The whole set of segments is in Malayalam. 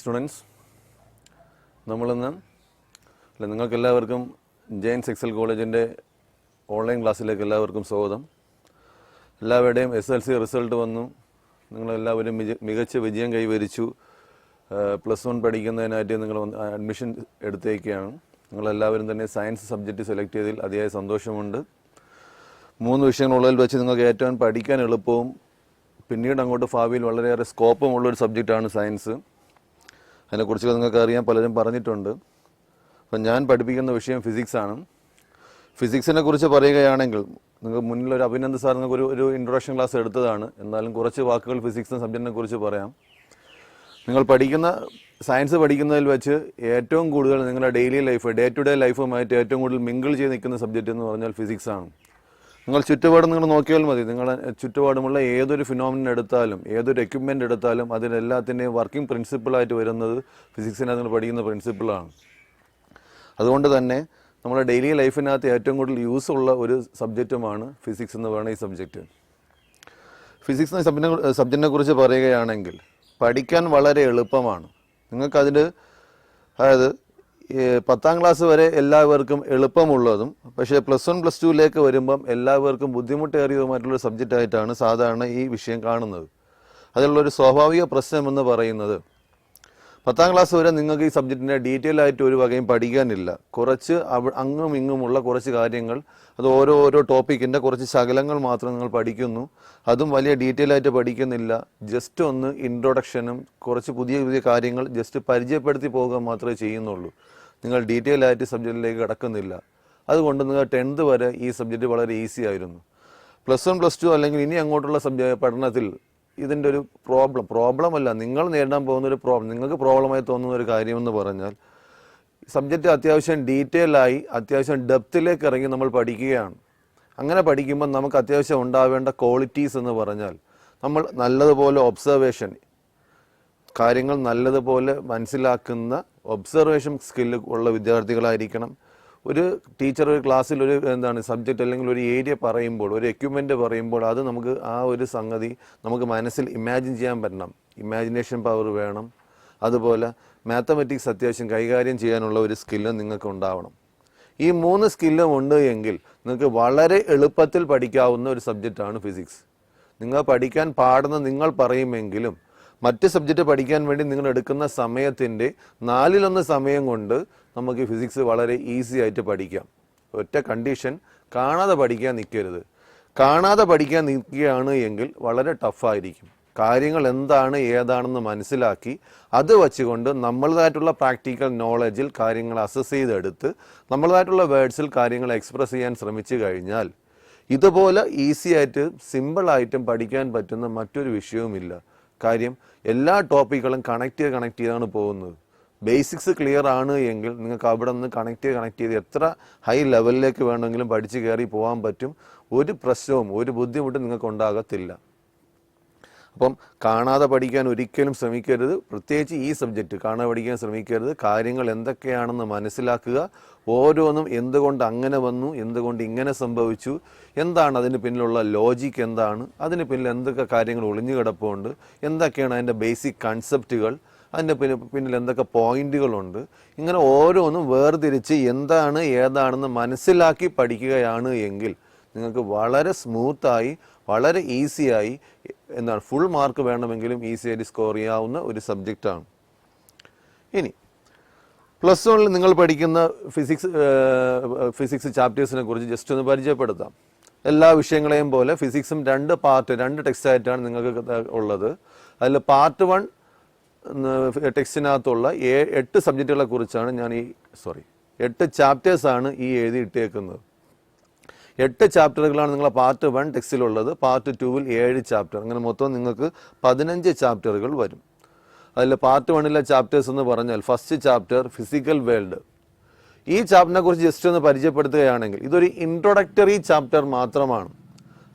സ്റ്റുഡൻസ്, നമ്മളിന്ന് നിങ്ങൾക്കെല്ലാവർക്കും ജെയിൻസ് എക്സൽ കോളേജിൻ്റെ ഓൺലൈൻ ക്ലാസ്സിലേക്ക് എല്ലാവർക്കും സ്വാഗതം. എല്ലാവരുടെയും SLC റിസൾട്ട് വന്നു. നിങ്ങളെല്ലാവരും മികച്ച വിജയം കൈവരിച്ചു. +1 പഠിക്കുന്നതിനായിട്ട് നിങ്ങൾ അഡ്മിഷൻ എടുത്തേക്കാണ്. നിങ്ങളെല്ലാവരും തന്നെ സയൻസ് സബ്ജക്റ്റ് സെലക്ട് ചെയ്തതിൽ അതിയായ സന്തോഷമുണ്ട്. 3 വിഷയങ്ങളുള്ളതിൽ വെച്ച് നിങ്ങൾക്ക് ഏറ്റവും പഠിക്കാൻ എളുപ്പവും പിന്നീട് അങ്ങോട്ട് ഭാവിയിൽ വളരെയേറെ സ്കോപ്പും ഉള്ളൊരു സബ്ജക്റ്റാണ് സയൻസ്. അതിനെക്കുറിച്ച് നിങ്ങൾക്ക് അറിയാൻ പലരും പറഞ്ഞിട്ടുണ്ട്. അപ്പം ഞാൻ പഠിപ്പിക്കുന്ന വിഷയം ഫിസിക്സാണ്. ഫിസിക്സിനെ കുറിച്ച് പറയുകയാണെങ്കിൽ നിങ്ങൾക്ക് മുന്നിൽ ഒരു അഭിനന്ദ് സാർ നിങ്ങൾക്ക് ഒരു ഇൻട്രൊഡക്ഷൻ ക്ലാസ് എടുത്തതാണ്. എന്നാലും കുറച്ച് വാക്കുകൾ ഫിസിക്സ് സബ്ജക്റ്റിനെ കുറിച്ച് പറയാം. നിങ്ങൾ പഠിക്കുന്ന സയൻസ് പഠിക്കുന്നതിൽ വെച്ച് ഏറ്റവും കൂടുതൽ നിങ്ങളുടെ daily life, day to day ലൈഫുമായിട്ട് ഏറ്റവും കൂടുതൽ മിങ്കിൾ ചെയ്ത് നിൽക്കുന്ന സബ്ജക്റ്റ് എന്ന് പറഞ്ഞാൽ ഫിസിക്സാണ്. നിങ്ങൾ ചുറ്റുപാട് നിങ്ങൾ നോക്കിയാൽ മതി. നിങ്ങളുടെ ചുറ്റുപാടുമുള്ള ഏതൊരു ഫിനോമിനൻ എടുത്താലും ഏതൊരു എക്യുപ്മെൻ്റ് എടുത്താലും അതിനെല്ലാത്തിൻ്റെയും വർക്കിംഗ് പ്രിൻസിപ്പിളായിട്ട് വരുന്നത് ഫിസിക്സിനകത്ത് നിങ്ങൾ പഠിക്കുന്ന പ്രിൻസിപ്പിളാണ്. അതുകൊണ്ട് തന്നെ നമ്മുടെ ഡെയിലി ലൈഫിനകത്ത് ഏറ്റവും കൂടുതൽ യൂസ് ഉള്ള ഒരു സബ്ജക്റ്റുമാണ് ഫിസിക്സ് എന്ന് പറയുന്ന ഈ സബ്ജക്റ്റ്. ഫിസിക്സ് എന്ന സബ്ജക്റ്റിനെ കുറിച്ച് പറയുകയാണെങ്കിൽ പഠിക്കാൻ വളരെ എളുപ്പമാണ്. നിങ്ങൾക്കതിൽ അതായത് 10ാം ക്ലാസ് വരെ എല്ലാവർക്കും എളുപ്പമുള്ളതും പക്ഷേ +1 +2ലേക്ക് വരുമ്പം എല്ലാവർക്കും ബുദ്ധിമുട്ടേറിയതുമായിട്ടുള്ളൊരു സബ്ജക്റ്റായിട്ടാണ് സാധാരണ ഈ വിഷയം കാണുന്നത്. അതിലുള്ളൊരു സ്വാഭാവിക പ്രശ്നമെന്ന് പറയുന്നത് 10ാം ക്ലാസ് വരെ നിങ്ങൾക്ക് ഈ സബ്ജക്റ്റിനെ ഡീറ്റെയിൽ ആയിട്ട് ഒരു വകയും പഠിക്കാനില്ല. കുറച്ച് അങ്ങും ഇങ്ങുമുള്ള കുറച്ച് കാര്യങ്ങൾ, അത് ഓരോ ടോപ്പിക്കിൻ്റെ കുറച്ച് ശകലങ്ങൾ മാത്രം നിങ്ങൾ പഠിക്കുന്നു. അതും വലിയ ഡീറ്റെയിൽ ആയിട്ട് പഠിക്കുന്നില്ല. ജസ്റ്റ് ഒന്ന് ഇൻട്രൊഡക്ഷനും കുറച്ച് പുതിയ കാര്യങ്ങൾ ജസ്റ്റ് പരിചയപ്പെടുത്തി പോകുക മാത്രമേ ചെയ്യുന്നുള്ളൂ. നിങ്ങൾ ഡീറ്റെയിൽ ആയിട്ട് സബ്ജക്റ്റിലേക്ക് കടക്കുന്നില്ല. അതുകൊണ്ട് നിങ്ങൾ 10th വരെ ഈ സബ്ജക്റ്റ് വളരെ ഈസി ആയിരുന്നു. +1 +2 അല്ലെങ്കിൽ ഇനി അങ്ങോട്ടുള്ള പഠനത്തിൽ ഇതിൻ്റെ ഒരു പ്രോബ്ലം അല്ല, നിങ്ങൾ നേരിടാൻ പോകുന്ന ഒരു നിങ്ങൾക്ക് പ്രോബ്ലമായി തോന്നുന്ന ഒരു കാര്യമെന്ന് പറഞ്ഞാൽ സബ്ജക്റ്റ് അത്യാവശ്യം ഡീറ്റെയിൽ ആയി അത്യാവശ്യം ഡെപ്തിലേക്ക് ഇറങ്ങി നമ്മൾ പഠിക്കുകയാണ്. അങ്ങനെ പഠിക്കുമ്പോൾ നമുക്ക് അത്യാവശ്യം ഉണ്ടാവേണ്ട ക്വാളിറ്റീസ് എന്ന് പറഞ്ഞാൽ നമ്മൾ നല്ലതുപോലെ ഒബ്സർവേഷൻ, കാര്യങ്ങൾ നല്ലതുപോലെ മനസ്സിലാക്കുന്ന ഒബ്സർവേഷൻ സ്കില്ല് ഉള്ള വിദ്യാർത്ഥികളായിരിക്കണം. ഒരു ടീച്ചർ ഒരു ക്ലാസ്സിൽ ഒരു സബ്ജക്റ്റ് അല്ലെങ്കിൽ ഒരു ഏരിയ പറയുമ്പോൾ, ഒരു എക്യുപ്മെൻ്റ് പറയുമ്പോൾ അത് നമുക്ക് ആ ഒരു സംഗതി നമുക്ക് മനസ്സിൽ ഇമാജിൻ ചെയ്യാൻ പറ്റണം. ഇമാജിനേഷൻ പവർ വേണം. അതുപോലെ മാത്തമാറ്റിക്സ് അത്യാവശ്യം കൈകാര്യം ചെയ്യാനുള്ള ഒരു സ്കില്ല് നിങ്ങൾക്ക് ഉണ്ടാവണം. ഈ 3 സ്കില്ലും ഉണ്ട് എങ്കിൽ നിങ്ങൾക്ക് വളരെ എളുപ്പത്തിൽ പഠിക്കാവുന്ന ഒരു സബ്ജക്റ്റാണ് ഫിസിക്സ്. നിങ്ങൾ പഠിക്കാൻ പാടുന്ന നിങ്ങൾ പറയുമെങ്കിലും മറ്റ് സബ്ജക്റ്റ് പഠിക്കാൻ വേണ്ടി നിങ്ങൾ എടുക്കുന്ന സമയത്തിൻ്റെ 4/1 സമയം കൊണ്ട് നമുക്ക് ഫിസിക്സ് വളരെ ഈസി ആയിട്ട് പഠിക്കാം. ഒറ്റ കണ്ടീഷൻ, കാണാതെ പഠിക്കാൻ നിൽക്കരുത്. കാണാതെ പഠിക്കാൻ നിൽക്കുകയാണ് എങ്കിൽ വളരെ ടഫായിരിക്കും. കാര്യങ്ങൾ എന്താണ് ഏതാണെന്ന് മനസ്സിലാക്കി അത് വച്ചുകൊണ്ട് നമ്മളതായിട്ടുള്ള പ്രാക്ടിക്കൽ നോളജിൽ കാര്യങ്ങൾ അസസ് ചെയ്തെടുത്ത് നമ്മളതായിട്ടുള്ള വേർഡ്സിൽ കാര്യങ്ങൾ എക്സ്പ്രസ് ചെയ്യാൻ ശ്രമിച്ചു കഴിഞ്ഞാൽ ഇതുപോലെ ഈസി ആയിട്ട് സിമ്പിളായിട്ടും പഠിക്കാൻ പറ്റുന്ന മറ്റൊരു വിഷയവുമില്ല. കാര്യം എല്ലാ ടോപ്പിക്കുകളും കണക്ട് ചെയ്താണ് പോകുന്നത്. ബേസിക്സ് ക്ലിയർ ആണ് എങ്കിൽ നിങ്ങൾക്ക് അവിടെ നിന്ന് കണക്ട് ചെയ്ത് എത്ര ഹൈ ലെവലിലേക്ക് വേണമെങ്കിലും പഠിച്ച് കയറി പോകാൻ പറ്റും. ഒരു പ്രശ്നവും ഒരു ബുദ്ധിമുട്ടും നിങ്ങൾക്ക് ഉണ്ടാകത്തില്ല. അപ്പം കാണാതെ പഠിക്കാൻ ഒരിക്കലും ശ്രമിക്കരുത്. പ്രത്യേകിച്ച് ഈ സബ്ജക്റ്റ് കാണാതെ പഠിക്കാൻ ശ്രമിക്കരുത്. കാര്യങ്ങൾ എന്തൊക്കെയാണെന്ന് മനസ്സിലാക്കുക. ഓരോന്നും എന്തുകൊണ്ട് അങ്ങനെ വന്നു, എന്തുകൊണ്ട് ഇങ്ങനെ സംഭവിച്ചു, എന്താണ് അതിന് പിന്നിലുള്ള ലോജിക്ക്, എന്താണ് അതിന് പിന്നിൽ എന്തൊക്കെ കാര്യങ്ങൾ ഒളിഞ്ഞു കിടപ്പുണ്ട്, എന്തൊക്കെയാണ് അതിൻ്റെ ബേസിക് കൺസെപ്റ്റുകൾ, അതിൻ്റെ പിന്നിൽ എന്തൊക്കെ പോയിന്റുകളുണ്ട്, ഇങ്ങനെ ഓരോന്നും വേർതിരിച്ച് എന്താണ് ഏതാണെന്ന് മനസ്സിലാക്കി പഠിക്കുകയാണ് എങ്കിൽ നിങ്ങൾക്ക് വളരെ സ്മൂത്തായി വളരെ ഈസിയായി ഫുൾ മാർക്ക് വേണമെങ്കിലും ഈസിയായിട്ട് സ്കോർ ചെയ്യാവുന്ന ഒരു സബ്ജക്റ്റാണ്. ഇനി +1 നിങ്ങൾ പഠിക്കുന്ന ഫിസിക്സ് ചാപ്റ്റേഴ്സിനെ കുറിച്ച് ജസ്റ്റ് ഒന്ന് പരിചയപ്പെടുത്താം. എല്ലാ വിഷയങ്ങളെയും പോലെ ഫിസിക്സും 2 ടെക്സ്റ്റ് ആയിട്ടാണ് നിങ്ങൾക്ക് ഉള്ളത്. അതിൽ പാർട്ട് 1 ടെക്സ്റ്റിനകത്തുള്ള 8 സബ്ജക്റ്റുകളെ കുറിച്ചാണ് 8 ചാപ്റ്റേഴ്സാണ് ഈ എഴുതിയിട്ടേക്കുന്നത്. 8 ചാപ്റ്ററുകളാണ് നിങ്ങളെ പാർട്ട് 1 ടെക്സ്റ്റിലുള്ളത്. പാർട്ട് 2-ൽ 7 ചാപ്റ്റർ, അങ്ങനെ മൊത്തം നിങ്ങൾക്ക് 15 ചാപ്റ്ററുകൾ വരും. അതിൽ പാർട്ട് 1ലെ ചാപ്റ്റേഴ്സ് എന്ന് പറഞ്ഞാൽ ഫസ്റ്റ് ചാപ്റ്റർ ഫിസിക്കൽ വേൾഡ്. ഈ ചാപ്റ്ററിനെ കുറിച്ച് ജസ്റ്റ് ഒന്ന് പരിചയപ്പെടുത്തുകയാണെങ്കിൽ ഇതൊരു ഇൻട്രൊഡക്ടറി ചാപ്റ്റർ മാത്രമാണ്.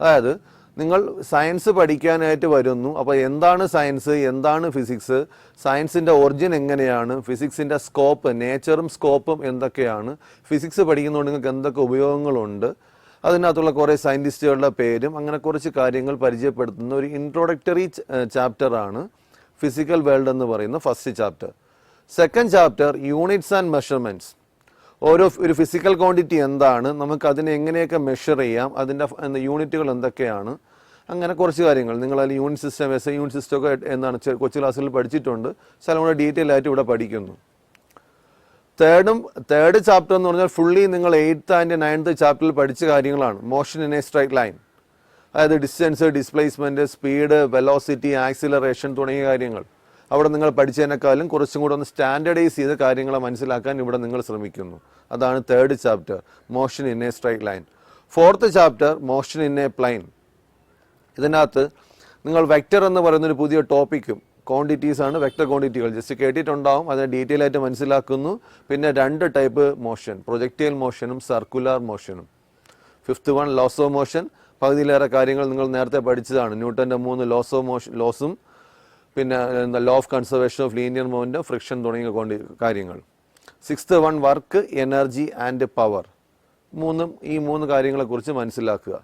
അതായത് നിങ്ങൾ സയൻസ് പഠിക്കാനായിട്ട് വരുന്നു. അപ്പോൾ എന്താണ് സയൻസ്, എന്താണ് ഫിസിക്സ്, സയൻസിൻ്റെ ഒറിജിൻ എങ്ങനെയാണ്, ഫിസിക്സിൻ്റെ സ്കോപ്പ്, നേച്ചറും സ്കോപ്പും എന്തൊക്കെയാണ്, ഫിസിക്സ് പഠിക്കുന്നതുകൊണ്ട് നിങ്ങൾക്ക് എന്തൊക്കെ ഉപയോഗങ്ങളുണ്ട്, അതിനകത്തുള്ള കുറേ സയൻറ്റിസ്റ്റുകളുടെ പേരും അങ്ങനെ കുറച്ച് കാര്യങ്ങൾ പരിചയപ്പെടുത്തുന്ന ഒരു ഇൻട്രൊഡക്ടറി ചാപ്റ്ററാണ് ഫിസിക്കൽ വേൾഡ് എന്ന് പറയുന്ന first chapter. Second chapter units and measurements. ഒരു ഫിസിക്കൽ ക്വാണ്ടിറ്റി എന്താണ്, നമുക്ക് അതിനെ എങ്ങനെയൊക്കെ മെഷർ ചെയ്യാം, അതിൻ്റെ യൂണിറ്റുകൾ എന്തൊക്കെയാണ്, അങ്ങനെ കുറച്ച് കാര്യങ്ങൾ. നിങ്ങളതിൽ യൂണിറ്റ് സിസ്റ്റം, യൂണിറ്റ് സിസ്റ്റം ഒക്കെ എന്താണ് കൊച്ചു ക്ലാസ്സുകളിൽ പഠിച്ചിട്ടുണ്ട്. ചില കൂടെ ഡീറ്റെയിൽ ആയിട്ട് ഇവിടെ പഠിക്കുന്നു. തേർഡ് ചാപ്റ്റർ എന്ന് പറഞ്ഞാൽ ഫുള്ളി നിങ്ങൾ 8th and 9th ചാപ്റ്ററിൽ പഠിച്ച കാര്യങ്ങളാണ്. Motion in a straight line, അതായത് distance, displacement, speed, velocity, acceleration തുടങ്ങിയ കാര്യങ്ങൾ അവിടെ നിങ്ങൾ പഠിച്ചതിനേക്കാളും കുറച്ചും കൂടെ ഒന്ന് സ്റ്റാൻഡർഡൈസ് ചെയ്ത കാര്യങ്ങളെ മനസ്സിലാക്കാൻ ഇവിടെ നിങ്ങൾ ശ്രമിക്കുന്നു. അതാണ് third chapter, motion in a straight line. Fourth chapter motion in a plane. ഇതിനകത്ത് നിങ്ങൾ വെക്റ്റർ എന്ന് പറയുന്നൊരു പുതിയ ടോപ്പിക്കും, ക്വാണ്ടിറ്റീസ് ആണ് വെക്റ്റർ ക്വാണ്ടിറ്റികൾ. ജസ്റ്റ് കേട്ടിട്ടുണ്ടാവും, അതിനെ ഡീറ്റെയിൽ ആയിട്ട് മനസ്സിലാക്കുന്നു. പിന്നെ 2 ടൈപ്പ് മോഷൻ, പ്രൊജക്റ്റൈൽ മോഷനും സർക്കുലർ മോഷനും. Fifth one laws of motion. പകുതിയിലേറെ കാര്യങ്ങൾ നിങ്ങൾ നേരത്തെ പഠിച്ചതാണ്. ന്യൂട്ടൻ്റെ 3 ലോസ് ഓഫ് ലോസും പിന്നെ law of conservation of linear movement, friction തുടങ്ങിയ കാര്യങ്ങൾ. Sixth one work, energy and power. ഈ മൂന്ന് കാര്യങ്ങളെക്കുറിച്ച് മനസ്സിലാക്കുക.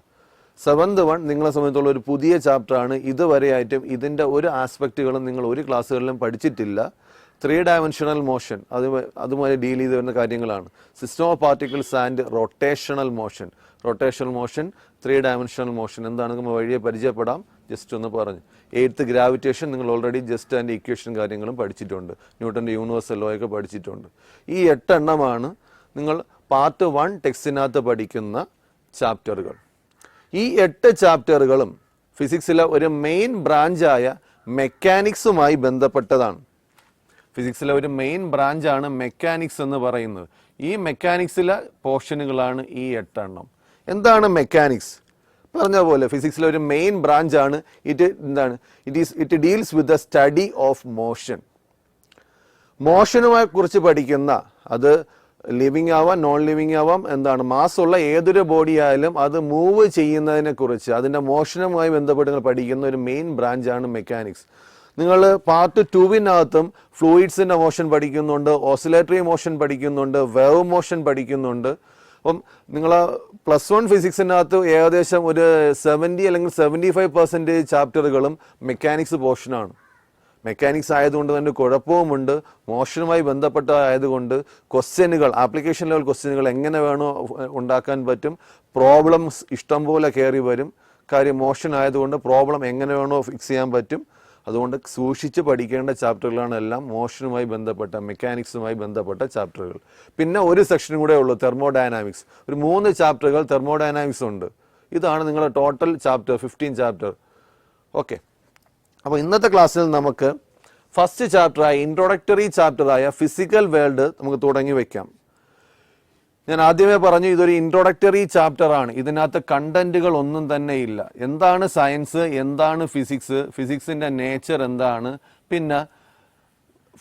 സെവൻത് വൺ നിങ്ങളെ സംബന്ധിച്ചുള്ള ഒരു പുതിയ ചാപ്റ്ററാണ്. ഇതുവരെയായിട്ടും ഇതിൻ്റെ ഒരു ആസ്പെക്റ്റുകളും നിങ്ങൾ ഒരു ക്ലാസ്സുകളിലും പഠിച്ചിട്ടില്ല. 3 ഡയമെൻഷണൽ മോഷൻ, അതുമായി ഡീൽ ചെയ്ത് വരുന്ന കാര്യങ്ങളാണ്. System of particles and rotational motion. 3 dimensional motion എന്താണെന്ന് നമ്മൾ വഴിയെ പരിചയപ്പെടാം. ജസ്റ്റ് ഒന്ന് പറഞ്ഞു. 8th ഗ്രാവിറ്റേഷൻ നിങ്ങൾ ഓൾറെഡി ജസ്റ്റ് ആൻഡ് ഇക്വേഷൻ കാര്യങ്ങളും പഠിച്ചിട്ടുണ്ട്. ന്യൂട്ടൻ്റെ യൂണിവേഴ്സൽ ലോ ഒക്കെ പഠിച്ചിട്ടുണ്ട്. ഈ 8 എണ്ണമാണ് നിങ്ങൾ പാർട്ട് 1 ടെക്സ്റ്റിനകത്ത് പഠിക്കുന്ന ചാപ്റ്ററുകൾ. ഈ 8 ചാപ്റ്ററുകളും ഫിസിക്സിലെ ഒരു മെയിൻ ബ്രാഞ്ചായ മെക്കാനിക്സുമായി ബന്ധപ്പെട്ടതാണ്. ഫിസിക്സിലെ ഒരു മെയിൻ ബ്രാഞ്ചാണ് മെക്കാനിക്സ് എന്ന് പറയുന്നത്. ഈ മെക്കാനിക്സിലെ പോർഷനുകളാണ് ഈ 8 എണ്ണം. എന്താണ് മെക്കാനിക്സ്? പറഞ്ഞ പോലെ ഫിസിക്സിലെ ഒരു മെയിൻ ബ്രാഞ്ചാണ്. It deals with the study of motion. മോഷനുമായി കുറിച്ച് പഠിക്കുന്ന, അത് ലിവിങ് ആവാം നോൺ ലിവിങ് ആവാം, മാസ്സുള്ള ഏതൊരു ബോഡി ആയാലും അത് മൂവ് ചെയ്യുന്നതിനെ കുറിച്ച്, അതിൻ്റെ മോഷനുമായി ബന്ധപ്പെട്ട് പഠിക്കുന്ന ഒരു മെയിൻ ബ്രാഞ്ചാണ് മെക്കാനിക്സ്. നിങ്ങൾ പാർട്ട് 2വിനകത്തും ഫ്ലൂയിഡ്സിൻ്റെ മോഷൻ പഠിക്കുന്നുണ്ട്, ഓസിലേറ്ററി മോഷൻ പഠിക്കുന്നുണ്ട്, വേവ് മോഷൻ പഠിക്കുന്നുണ്ട്. അപ്പം നിങ്ങൾ +1 ഫിസിക്സിനകത്ത് ഏകദേശം ഒരു 70 അല്ലെങ്കിൽ 75% ചാപ്റ്ററുകളും മെക്കാനിക്സ് പോർഷനാണ്. മെക്കാനിക്സ് ആയതുകൊണ്ട് തന്നെ കുഴപ്പവുമുണ്ട്. മോഷനുമായി ബന്ധപ്പെട്ട ആയതുകൊണ്ട് ക്വസ്റ്റ്യനുകൾ, ആപ്ലിക്കേഷൻ ലെവൽ ക്വസ്റ്റ്യനുകൾ എങ്ങനെ വേണോ ഉണ്ടാക്കാൻ പറ്റും. പ്രോബ്ലംസ് ഇഷ്ടംപോലെ കയറി വരും. കാര്യം മോഷൻ ആയതുകൊണ്ട് പ്രോബ്ലം എങ്ങനെ വേണോ ഫിക്സ് ചെയ്യാൻ പറ്റും. അതുകൊണ്ട് സൂക്ഷിച്ച് പഠിക്കേണ്ട ചാപ്റ്ററുകളാണ് എല്ലാം മോഷനുമായി ബന്ധപ്പെട്ട, മെക്കാനിക്സുമായി ബന്ധപ്പെട്ട ചാപ്റ്ററുകൾ. പിന്നെ ഒരു സെക്ഷനും കൂടെ ഉള്ളൂ, തെർമോഡൈനാമിക്സ്. ഒരു 3 ചാപ്റ്ററുകൾ തെർമോഡൈനാമിക്സ് ഉണ്ട്. ഇതാണ് നിങ്ങളുടെ ടോട്ടൽ ചാപ്റ്റർ, 15 ചാപ്റ്റർ. ഓക്കെ, അപ്പോൾ ഇന്നത്തെ ക്ലാസ്സിൽ നമുക്ക് ഫസ്റ്റ് ചാപ്റ്ററായ ഇൻട്രൊഡക്ടറി ചാപ്റ്ററായ ഫിസിക്കൽ വേൾഡ് നമുക്ക് തുടങ്ങി വയ്ക്കാം. ഞാൻ ആദ്യമേ പറഞ്ഞു, ഇതൊരു ഇൻട്രൊഡക്ടറി ചാപ്റ്റർ ആണ്. ഇതിനകത്ത് കണ്ടന്റുകൾ ഒന്നും തന്നെ ഇല്ല. എന്താണ് സയൻസ്, എന്താണ് ഫിസിക്സ്, ഫിസിക്സിൻ്റെ നേച്ചർ എന്താണ്, പിന്നെ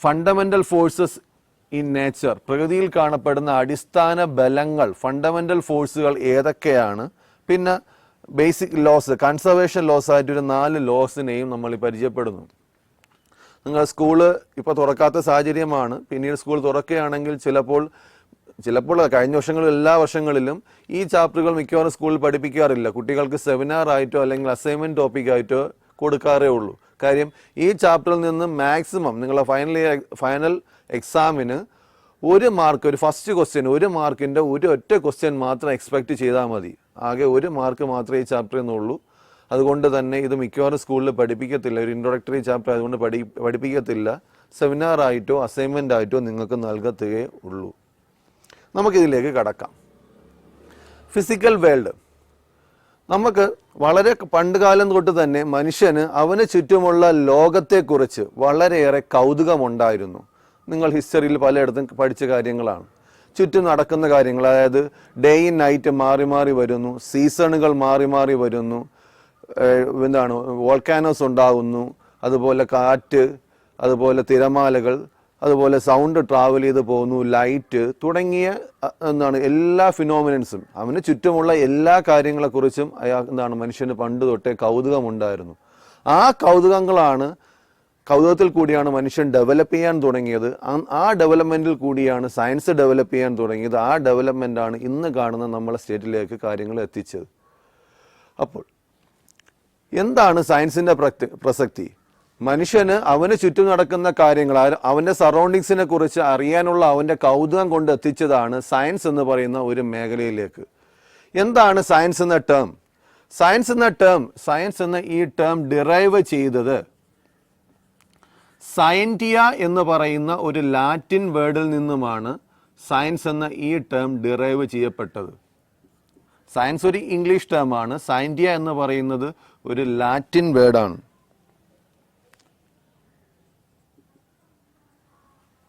ഫണ്ടമെന്റൽ ഫോഴ്സസ് ഇൻ നേച്ചർ, പ്രകൃതിയിൽ കാണപ്പെടുന്ന അടിസ്ഥാന ബലങ്ങൾ, ഫണ്ടമെന്റൽ ഫോഴ്സുകൾ ഏതൊക്കെയാണ്, പിന്നെ ബേസിക് ലോസ്, കൺസർവേഷൻ ലോസ് ആയിട്ടൊരു 4 ലോസിനെയും നമ്മൾ പരിചയപ്പെടുന്നു. നിങ്ങൾ സ്കൂള് ഇപ്പോൾ തുറക്കാത്ത സാഹചര്യമാണ്. പിന്നീട് സ്കൂൾ തുറക്കുകയാണെങ്കിൽ ചിലപ്പോൾ കഴിഞ്ഞ വർഷങ്ങളിൽ എല്ലാ വർഷങ്ങളിലും ഈ ചാപ്റ്ററുകൾ മിക്കവാറും സ്കൂളിൽ പഠിപ്പിക്കാറില്ല. കുട്ടികൾക്ക് സെമിനാർ ആയിട്ടോ അല്ലെങ്കിൽ അസൈൻമെൻറ്റ് ടോപ്പിക്കായിട്ടോ കൊടുക്കാറേ ഉള്ളൂ. കാര്യം ഈ ചാപ്റ്ററിൽ നിന്ന് മാക്സിമം നിങ്ങളുടെ ഫൈനൽ എക്സാമിന് 1 മാർക്ക്, ഒരു ഫസ്റ്റ് ക്വസ്റ്റ്യൻ 1 മാർക്കിൻ്റെ ഒറ്റ ക്വസ്റ്റ്യൻ മാത്രം എക്സ്പെക്റ്റ് ചെയ്താൽ മതി. ആകെ 1 മാർക്ക് മാത്രമേ ഈ ചാപ്റ്ററിൽ നിന്നുള്ളൂ. അതുകൊണ്ട് തന്നെ ഇത് മിക്കവാറും സ്കൂളിൽ പഠിപ്പിക്കത്തില്ല. ഒരു ഇൻട്രൊഡക്ടറി ചാപ്റ്റർ അതുകൊണ്ട് പഠിപ്പിക്കത്തില്ല. സെമിനാർ ആയിട്ടോ അസൈൻമെൻ്റ് ആയിട്ടോ നിങ്ങൾക്ക് നൽകത്തേ ഉള്ളൂ. നമുക്കിതിലേക്ക് കടക്കാം. Physical world. നമുക്ക് വളരെ പണ്ട് കാലം തൊട്ട് തന്നെ മനുഷ്യന് അവന് ചുറ്റുമുള്ള ലോകത്തെക്കുറിച്ച് വളരെയേറെ കൗതുകമുണ്ടായിരുന്നു. നിങ്ങൾ ഹിസ്റ്ററിയിൽ പലയിടത്തും പഠിച്ച കാര്യങ്ങളാണ്. ചുറ്റും നടക്കുന്ന കാര്യങ്ങൾ, അതായത് ഡേ ഇൻ നൈറ്റ് മാറി മാറി വരുന്നു, സീസണുകൾ മാറി മാറി വരുന്നു, വോൾക്കാനോസ് ഉണ്ടാകുന്നു, അതുപോലെ കാറ്റ്, അതുപോലെ തിരമാലകൾ, അതുപോലെ സൗണ്ട് ട്രാവൽ ചെയ്ത് പോകുന്നു, ലൈറ്റ് തുടങ്ങിയ എല്ലാ ഫിനോമിനൻസും, അവന് ചുറ്റുമുള്ള എല്ലാ കാര്യങ്ങളെക്കുറിച്ചും മനുഷ്യന് പണ്ട് തൊട്ടേ കൗതുകമുണ്ടായിരുന്നു. ആ കൗതുകത്തിൽ കൂടിയാണ് മനുഷ്യൻ ഡെവലപ്പ് ചെയ്യാൻ തുടങ്ങിയത്. ആ ഡെവലപ്മെൻറ്റിൽ കൂടിയാണ് സയൻസ് ഡെവലപ്പ് ചെയ്യാൻ തുടങ്ങിയത്. ആ ഡെവലപ്മെൻ്റാണ് ഇന്ന് കാണുന്ന നമ്മളെ സ്റ്റേറ്റിലേക്ക് കാര്യങ്ങൾ എത്തിച്ചത്. അപ്പോൾ എന്താണ് സയൻസിൻ്റെ പ്രസക്തി? മനുഷ്യന് അവന് ചുറ്റും നടക്കുന്ന കാര്യങ്ങൾ, അവൻ്റെ സറൗണ്ടിങ്സിനെ കുറിച്ച് അറിയാനുള്ള അവൻ്റെ കൗതുകം കൊണ്ട് എത്തിച്ചതാണ് സയൻസ് എന്ന് പറയുന്ന ഒരു മേഖലയിലേക്ക്. എന്താണ് സയൻസ് എന്ന ടേം? സയൻസ് എന്ന ഈ ടേം ഡിറൈവ് ചെയ്തത് സയൻറ്റിയ എന്ന് പറയുന്ന ഒരു ലാറ്റിൻ വേർഡിൽ നിന്നുമാണ് സയൻസ് എന്ന ഈ ടേം ഡിറൈവ് ചെയ്യപ്പെട്ടത്. സയൻസ് ഒരു ഇംഗ്ലീഷ് ടേമാണ്. സയൻറ്റിയ എന്ന് പറയുന്നത് ഒരു ലാറ്റിൻ വേർഡാണ്.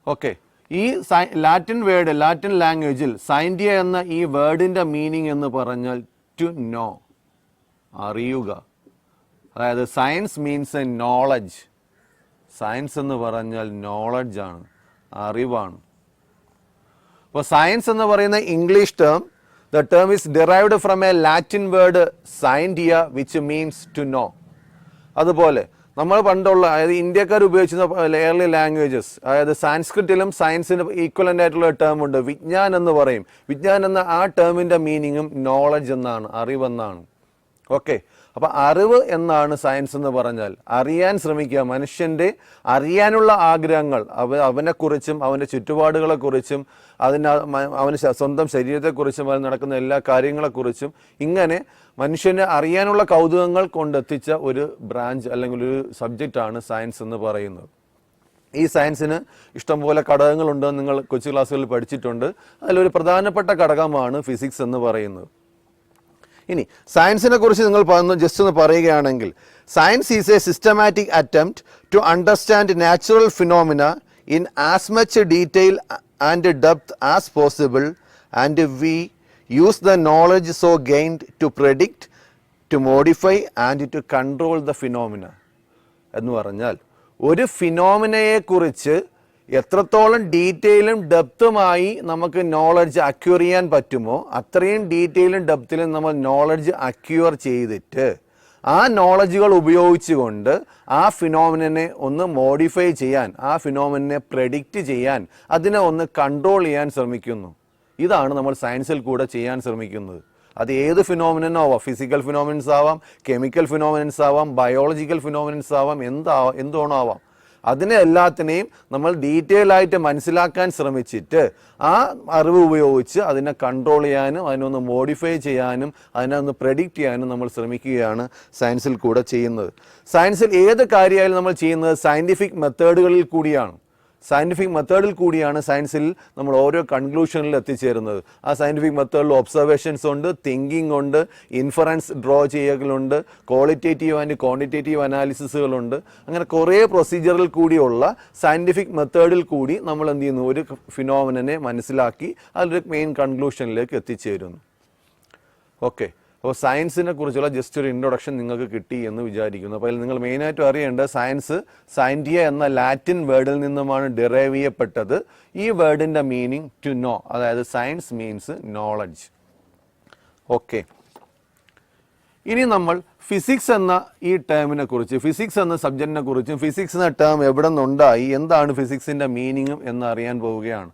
ഓക്കെ, ഈ ലാറ്റിൻ ലാംഗ്വേജിൽ സയൻറ്റിയ എന്ന ഈ വേർഡിൻ്റെ മീനിങ് എന്ന് പറഞ്ഞാൽ ടു നോ, അറിയുക. അതായത് science means a knowledge. Science എന്ന് പറഞ്ഞാൽ നോളജ് ആണ്, അറിവാണ്. അപ്പോൾ സയൻസ് എന്ന് പറയുന്ന English term, the term is derived from a Latin word scientia which means to know. അതുപോലെ നമ്മൾ പണ്ടുള്ള, അതായത് ഇന്ത്യക്കാർ ഉപയോഗിച്ചിരുന്ന ഏർലി ലാംഗ്വേജസ്, അതായത് സാൻസ്ക്രിറ്റിലും സയൻസിന് ഈക്വലൻ്റ് ആയിട്ടുള്ള ടേം ഉണ്ട്, വിജ്ഞാൻ എന്ന് പറയും. വിജ്ഞാൻ എന്ന ആ ടേമിൻ്റെ മീനിങ്ങും നോളജ് എന്നാണ്, അറിവെന്നാണ്. ഓക്കെ, അപ്പം അറിവ് എന്നാണ് സയൻസ് എന്ന് പറഞ്ഞാൽ. അറിയാൻ ശ്രമിക്കുക, മനുഷ്യൻ്റെ അറിയാനുള്ള ആഗ്രഹങ്ങൾ, അവനെക്കുറിച്ചും അവൻ്റെ ചുറ്റുപാടുകളെക്കുറിച്ചും അവന് സ്വന്തം ശരീരത്തെക്കുറിച്ചും അതിൽ നടക്കുന്ന എല്ലാ കാര്യങ്ങളെക്കുറിച്ചും ഇങ്ങനെ മനുഷ്യനെ അറിയാനുള്ള കൗതുകങ്ങൾ കൊണ്ടെത്തിച്ച ഒരു ബ്രാഞ്ച് അല്ലെങ്കിൽ ഒരു സബ്ജക്റ്റാണ് സയൻസ് എന്ന് പറയുന്നത്. ഈ സയൻസിന് ഇഷ്ടംപോലെ ഘടകങ്ങളുണ്ടെന്ന് നിങ്ങൾ കൊച്ചു ക്ലാസ്സുകളിൽ പഠിച്ചിട്ടുണ്ട്. അതിലൊരു പ്രധാനപ്പെട്ട ഘടകമാണ് ഫിസിക്സ് എന്ന് പറയുന്നത്. ഇനി സയൻസിനെ കുറിച്ച് നിങ്ങൾ ജസ്റ്റ് ഒന്ന് പറയുകയാണെങ്കിൽ, science is a systematic attempt to understand natural phenomena in as much detail and depth as possible and we use the knowledge so gained to predict, to modify and to control the phenomena. എന്ന് പറഞ്ഞാൽ ഒരു ഫിനോമിനയെക്കുറിച്ച് എത്രത്തോളം ഡീറ്റെയിലും ഡെപ്തുമായി നമുക്ക് നോളജ് അക്യൂർ ചെയ്യാൻ പറ്റുമോ അത്രയും ഡീറ്റെയിലും ഡെപ്തിലും നമ്മൾ നോളജ് അക്യൂർ ചെയ്തിട്ട് ആ നോളജുകൾ ഉപയോഗിച്ചുകൊണ്ട് ആ ഫിനോമിനെ ഒന്ന് മോഡിഫൈ ചെയ്യാൻ, ആ ഫിനോമിനെ പ്രെഡിക്റ്റ് ചെയ്യാൻ, അതിനെ ഒന്ന് കൺട്രോൾ ചെയ്യാൻ ശ്രമിക്കുന്നു. ഇതാണ് നമ്മൾ സയൻസിൽ കൂടെ ചെയ്യാൻ ശ്രമിക്കുന്നത്. അത് ഏത് ഫിനോമിനോ ആവാം, ഫിസിക്കൽ ഫിനോമിനൻസ് ആവാം, കെമിക്കൽ ഫിനോമിനൻസ് ആവാം, ബയോളജിക്കൽ ഫിനോമിനൻസ് ആവാം, എന്തോണോ ആവാം. അതിനെ എല്ലാത്തിനെയും നമ്മൾ ഡീറ്റെയിൽ ആയിട്ട് മനസ്സിലാക്കാൻ ശ്രമിച്ചിട്ട് ആ അറിവ് ഉപയോഗിച്ച് അതിനെ കൺട്രോൾ ചെയ്യാനും അതിനൊന്ന് മോഡിഫൈ ചെയ്യാനും അതിനെ ഒന്ന് പ്രെഡിക്റ്റ് ചെയ്യാനും നമ്മൾ ശ്രമിക്കുകയാണ് സയൻസിൽ കൂടെ ചെയ്യുന്നത്. സയൻസിൽ ഏത് കാര്യമായാലും നമ്മൾ ചെയ്യുന്നത് സയൻറ്റിഫിക് മെത്തേഡുകളിൽ കൂടിയാണ്. സയൻസിൽ നമ്മൾ ഓരോ കൺക്ലൂഷനിൽ എത്തിച്ചേരുന്നത്. ആ സയൻറ്റിഫിക് മെത്തേഡിൽ ഒബ്സർവേഷൻസ് ഉണ്ട്, തിങ്കിങ് ഉണ്ട്, ഇൻഫറൻസ് ഡ്രോ ചെയ്യലുണ്ട്, ക്വാളിറ്റേറ്റീവ് ആൻഡ് ക്വാണ്ടിറ്റേറ്റീവ് അനാലിസിസുകളുണ്ട്. അങ്ങനെ കുറേ പ്രൊസീജിയറിൽ കൂടിയുള്ള സയൻറ്റിഫിക് മെത്തേഡിൽ കൂടി നമ്മൾ എന്ത് ചെയ്യുന്നു, ഒരു ഫിനോമിനനെ മനസ്സിലാക്കി അതിലൊരു മെയിൻ കൺക്ലൂഷനിലേക്ക് എത്തിച്ചേരുന്നു. ഓക്കെ, അപ്പോൾ സയൻസിനെ കുറിച്ചുള്ള ജസ്റ്റ് ഒരു ഇൻട്രൊഡക്ഷൻ നിങ്ങൾക്ക് കിട്ടി എന്ന് വിചാരിക്കുന്നു. അപ്പോൾ അതിൽ നിങ്ങൾ മെയിനായിട്ടും അറിയേണ്ടത് സയൻറ്റിയ എന്ന ലാറ്റിൻ വേർഡിൽ നിന്നുമാണ് ഡിറൈവ് ചെയ്യപ്പെട്ടത്. ഈ വേർഡിൻ്റെ മീനിങ് ടു നോ, അതായത് സയൻസ് മീൻസ് നോളജ്. ഓക്കെ, ഇനി നമ്മൾ ഫിസിക്സ് എന്ന ഈ ടേമിനെ കുറിച്ച്, ഫിസിക്സ് എന്ന സബ്ജക്റ്റിനെ കുറിച്ചും ഫിസിക്സ് എന്ന ടേം എവിടെ നിന്നുണ്ടായി, എന്താണ് ഫിസിക്സിൻ്റെ മീനിങ്ങും എന്ന് അറിയാൻ പോവുകയാണ്.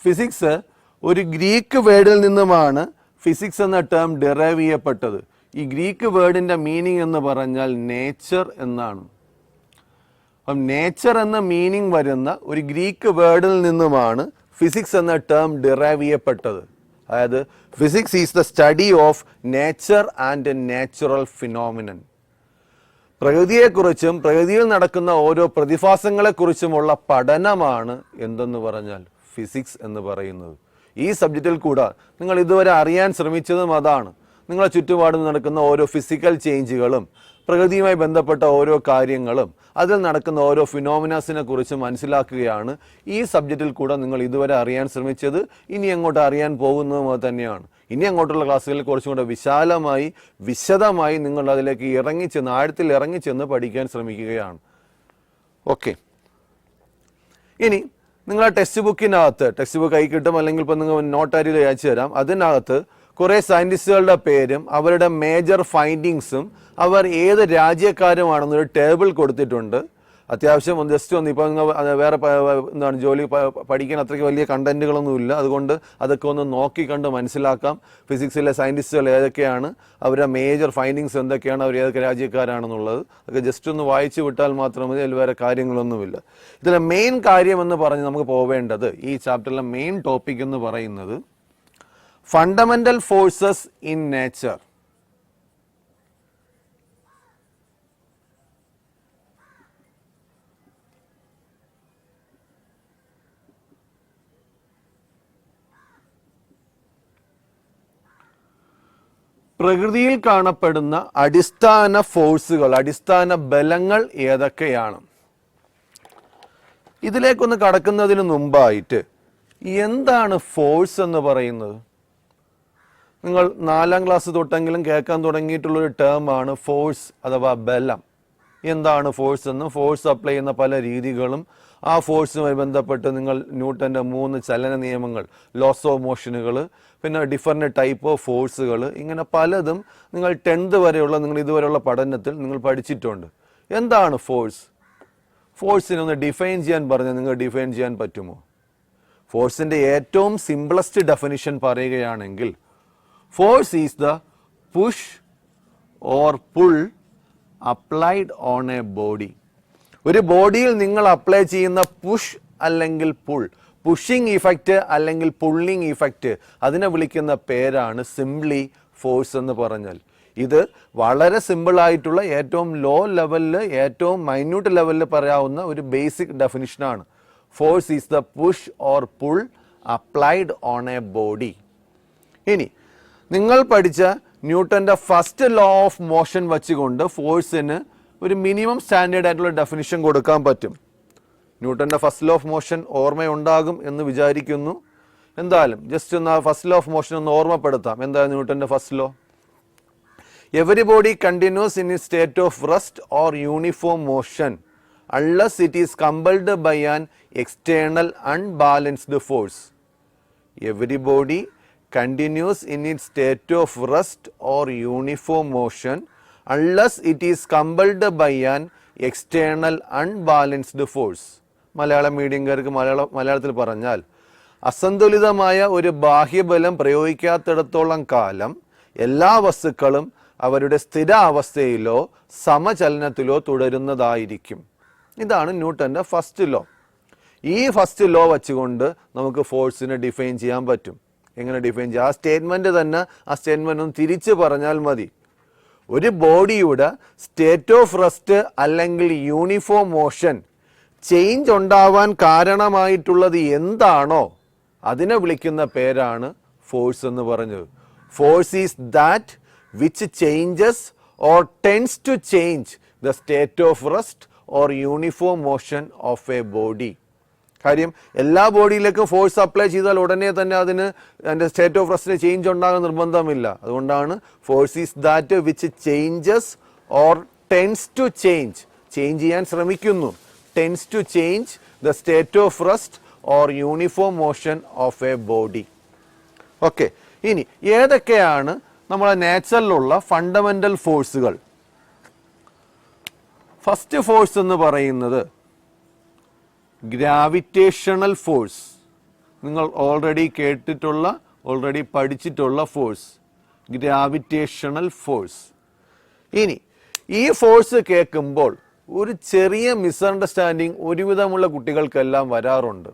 ഫിസിക്സ് ഒരു ഗ്രീക്ക് വേർഡിൽ നിന്നുമാണ് ഫിസിക്സ് എന്ന ടേം ഡിറൈവ് ചെയ്യപ്പെട്ടത്. ഈ ഗ്രീക്ക് വേർഡിൻ്റെ മീനിങ് എന്ന് പറഞ്ഞാൽ നേച്ചർ എന്നാണ്. അപ്പം നേച്ചർ എന്ന മീനിങ് വരുന്ന ഒരു ഗ്രീക്ക് വേർഡിൽ നിന്നുമാണ് ഫിസിക്സ് എന്ന ടേം ഡിറൈവ് ചെയ്യപ്പെട്ടത്. അതായത് physics is the study of nature and natural phenomenon. പ്രകൃതിയെക്കുറിച്ചും പ്രകൃതിയിൽ നടക്കുന്ന ഓരോ പ്രതിഭാസങ്ങളെക്കുറിച്ചുമുള്ള പഠനമാണ് എന്തെന്ന് പറഞ്ഞാൽ ഫിസിക്സ് എന്ന് പറയുന്നത്. ഈ സബ്ജക്റ്റിൽ കൂടെ നിങ്ങൾ ഇതുവരെ അറിയാൻ ശ്രമിച്ചതും അതാണ്. നിങ്ങളെ ചുറ്റുപാടും നടക്കുന്ന ഓരോ ഫിസിക്കൽ ചേഞ്ചുകളും പ്രകൃതിയുമായി ബന്ധപ്പെട്ട ഓരോ കാര്യങ്ങളും അതിൽ നടക്കുന്ന ഓരോ ഫിനോമിനാസിനെ കുറിച്ച് മനസ്സിലാക്കുകയാണ് ഈ സബ്ജക്റ്റിൽ കൂടെ നിങ്ങൾ ഇതുവരെ അറിയാൻ ശ്രമിച്ചത്. ഇനി അങ്ങോട്ട് അറിയാൻ പോകുന്നതും അത് തന്നെയാണ്. ഇനി അങ്ങോട്ടുള്ള ക്ലാസ്സുകളിൽ കുറച്ചും കൂടെ വിശാലമായി വിശദമായി നിങ്ങൾ അതിലേക്ക് ഇറങ്ങിച്ചെന്ന്, ആഴത്തിൽ ഇറങ്ങിച്ചെന്ന് പഠിക്കാൻ ശ്രമിക്കുകയാണ്. ഓക്കെ, ഇനി നിങ്ങൾ ആ ടെക്സ്റ്റ് ബുക്ക് കൈ കിട്ടും, അല്ലെങ്കിൽ ഇപ്പോൾ നിങ്ങൾ നോട്ടാരിയിൽ അയച്ചു തരാം. അതിനകത്ത് കുറേ സയൻറ്റിസ്റ്റുകളുടെ പേരും അവരുടെ മേജർ ഫൈൻഡിങ്സും അവർ ഏത് രാജ്യക്കാരുമാണെന്നൊരു ടേബിൾ കൊടുത്തിട്ടുണ്ട്. അത്യാവശ്യം ജസ്റ്റ് ഒന്ന് ഇപ്പോൾ വേറെ എന്താണ് ജോലി പഠിക്കാൻ അത്രയ്ക്ക് വലിയ കണ്ടന്റുകളൊന്നുമില്ല. അതുകൊണ്ട് അതൊക്കെ ഒന്ന് നോക്കി കണ്ട് മനസ്സിലാക്കാം. ഫിസിക്സിലെ സയൻറ്റിസ്റ്റുകൾ ഏതൊക്കെയാണ്, അവരുടെ മേജർ ഫൈൻഡിങ്സ് എന്തൊക്കെയാണ്, അവർ ഏതൊക്കെ രാജ്യക്കാരാണെന്നുള്ളത് അതൊക്കെ ജസ്റ്റ് ഒന്ന് വായിച്ചു വിട്ടാൽ മാത്രം മതി. അതിൽ വേറെ കാര്യങ്ങളൊന്നുമില്ല. ഇതിലെ മെയിൻ കാര്യം എന്ന് പറഞ്ഞ് നമുക്ക് പോവേണ്ടത്, ഈ ചാപ്റ്ററിലെ മെയിൻ ടോപ്പിക് എന്ന് പറയുന്നത് ഫണ്ടമെന്റൽ ഫോഴ്സസ് ഇൻ നേച്ചർ. പ്രകൃതിയിൽ കാണപ്പെടുന്ന അടിസ്ഥാന ഫോഴ്സുകൾ, അടിസ്ഥാന ബലങ്ങൾ ഏതൊക്കെയാണ്? ഇതിലേക്കൊന്ന് കടക്കുന്നതിന് മുമ്പായിട്ട് എന്താണ് ഫോഴ്സ് എന്ന് പറയുന്നത്? നിങ്ങൾ 4ാം ക്ലാസ് തൊട്ടെങ്കിലും കേൾക്കാൻ തുടങ്ങിയിട്ടുള്ളൊരു ടേമാണ് ഫോഴ്സ് അഥവാ ബലം. എന്താണ് ഫോഴ്സ് എന്നും ഫോഴ്സ് അപ്ലൈ ചെയ്യുന്ന പല രീതികളും, ആ ഫോഴ്സുമായി ബന്ധപ്പെട്ട് നിങ്ങൾ ന്യൂട്ടൻ്റെ 3 ചലന നിയമങ്ങൾ, ലോസ് ഓഫ് മോഷനുകൾ, പിന്നെ ഡിഫറെൻറ്റ് ടൈപ്പ് ഓഫ് ഫോഴ്സുകൾ, ഇങ്ങനെ പലതും നിങ്ങൾ 10th വരെയുള്ള നിങ്ങൾ ഇതുവരെയുള്ള പഠനത്തിൽ നിങ്ങൾ പഠിച്ചിട്ടുണ്ട്. എന്താണ് ഫോഴ്സ്? ഫോഴ്സിനെ ഒന്ന് ഡിഫൈൻ ചെയ്യാൻ പറഞ്ഞാൽ നിങ്ങൾ ഡിഫൈൻ ചെയ്യാൻ പറ്റുമോ? ഫോഴ്സിൻ്റെ ഏറ്റവും സിംപ്ലസ്റ്റ് ഡെഫിനിഷൻ പറയുകയാണെങ്കിൽ, force is the push or pull applied on a body. ഒരു ബോഡിയിൽ നിങ്ങൾ അപ്ലൈ ചെയ്യുന്ന പുഷ് അല്ലെങ്കിൽ പുൾ, പുഷിംഗ് ഇഫക്റ്റ് അല്ലെങ്കിൽ പുള്ളിംഗ് ഇഫക്റ്റ്, അതിനെ വിളിക്കുന്ന പേരാണ് സിംപ്ലി ഫോഴ്സ് എന്ന് പറഞ്ഞാൽ. ഇത് വളരെ സിമ്പിളായിട്ടുള്ള ഏറ്റവും ലോ ലെവലിൽ, ഏറ്റവും മൈന്യൂട്ട് ലെവലിൽ പറയാവുന്ന ഒരു ബേസിക് ഡെഫിനിഷനാണ്. Force is the push or pull applied on a body. ഇനി നിങ്ങൾ പഠിച്ച ന്യൂട്ടൻ്റെ ഫസ്റ്റ് ലോ ഓഫ് മോഷൻ വച്ചുകൊണ്ട് ഫോഴ്സിന് ഒരു മിനിമം സ്റ്റാൻഡേർഡ് ആയിട്ടുള്ള ഡെഫിനിഷൻ കൊടുക്കാൻ പറ്റും. ന്യൂട്ടൻ്റെ ഫസ്റ്റ് ലോ ഓഫ് മോഷൻ ഓർമ്മയുണ്ടാകും എന്ന് വിചാരിക്കുന്നു. എന്തായാലും ജസ്റ്റ് ഒന്ന് ആ ഫസ്റ്റ് ലോ ഓഫ് മോഷൻ ഒന്ന് ഓർമ്മപ്പെടുത്താം. എന്താണ് ന്യൂട്ടൻ്റെ first law? Every body continues in a state of rest or uniform motion unless it is compelled by an external unbalanced force. Every body continues in its state of rest or uniform motion unless it is compelled by an external unbalanced force. Malayalam മീഡിയംകാർക്ക് മലയാളത്തിൽ പറഞ്ഞാൽ, അസന്തുലിതമായ ഒരു ബാഹ്യബലം പ്രയോഗിക്കാത്തിടത്തോളം കാലം എല്ലാ വസ്തുക്കളും അവരുടെ സ്ഥിരാവസ്ഥയിലോ സമചലനത്തിലോ തുടരുന്നതായിരിക്കും. ഇതാണ് ന്യൂട്ടൻ്റെ ഫസ്റ്റ് ലോ. ഈ ഫസ്റ്റ് ലോ വച്ചുകൊണ്ട് നമുക്ക് ഫോഴ്സിനെ ഡിഫൈൻ ചെയ്യാൻ പറ്റും. എങ്ങനെ ഡിഫൈൻ ചെയ്യാം? ആ സ്റ്റേറ്റ്മെൻറ്റ് തന്നെ, ആ സ്റ്റേറ്റ്മെൻറ്റ് ഒന്ന് തിരിച്ച് പറഞ്ഞാൽ മതി. ഒരു ബോഡിയുടെ സ്റ്റേറ്റ് ഓഫ് റെസ്റ്റ് അല്ലെങ്കിൽ യൂണിഫോം മോഷൻ ചേഞ്ച് ഉണ്ടാവാൻ കാരണമായിട്ടുള്ളത് എന്താണോ അതിനെ വിളിക്കുന്ന പേരാണ് ഫോഴ്സ് എന്ന് പറഞ്ഞത്. Force is that which changes or tends to change the state of rest or uniform motion of a body. കാര്യം എല്ലാ ബോഡിയിലേക്കും ഫോഴ്സ് അപ്ലൈ ചെയ്താൽ ഉടനെ തന്നെ അതിൻ്റെ സ്റ്റേറ്റ് ഓഫ് റെസ്റ്റിന് ചേഞ്ച് ഉണ്ടാകാൻ നിർബന്ധമില്ല. അതുകൊണ്ടാണ് force is that which changes or tends to change, change ചെയ്യാൻ ശ്രമിക്കുന്നു, tends to change the state of rest or uniform motion of a body. Okay, ഇനി ഏതൊക്കെയാണ് നമ്മളെ നേച്ചറിലുള്ള ഫണ്ടമെന്റൽ ഫോഴ്സുകൾ? ഫസ്റ്റ് ഫോഴ്സ് എന്ന് പറയുന്നത് ഗ്രാവിറ്റേഷണൽ ഫോഴ്സ്. നിങ്ങൾ ഓൾറെഡി കേട്ടിട്ടുള്ള, ഓൾറെഡി പഠിച്ചിട്ടുള്ള ഫോഴ്സ്, ഗ്രാവിറ്റേഷണൽ ഫോഴ്സ്. ഇനി ഈ ഫോഴ്സ് കേൾക്കുമ്പോൾ ഒരു ചെറിയ മിസ്അണ്ടർസ്റ്റാൻഡിങ് ഒരുവിധമുള്ള കുട്ടികൾക്കെല്ലാം വരാറുണ്ട്.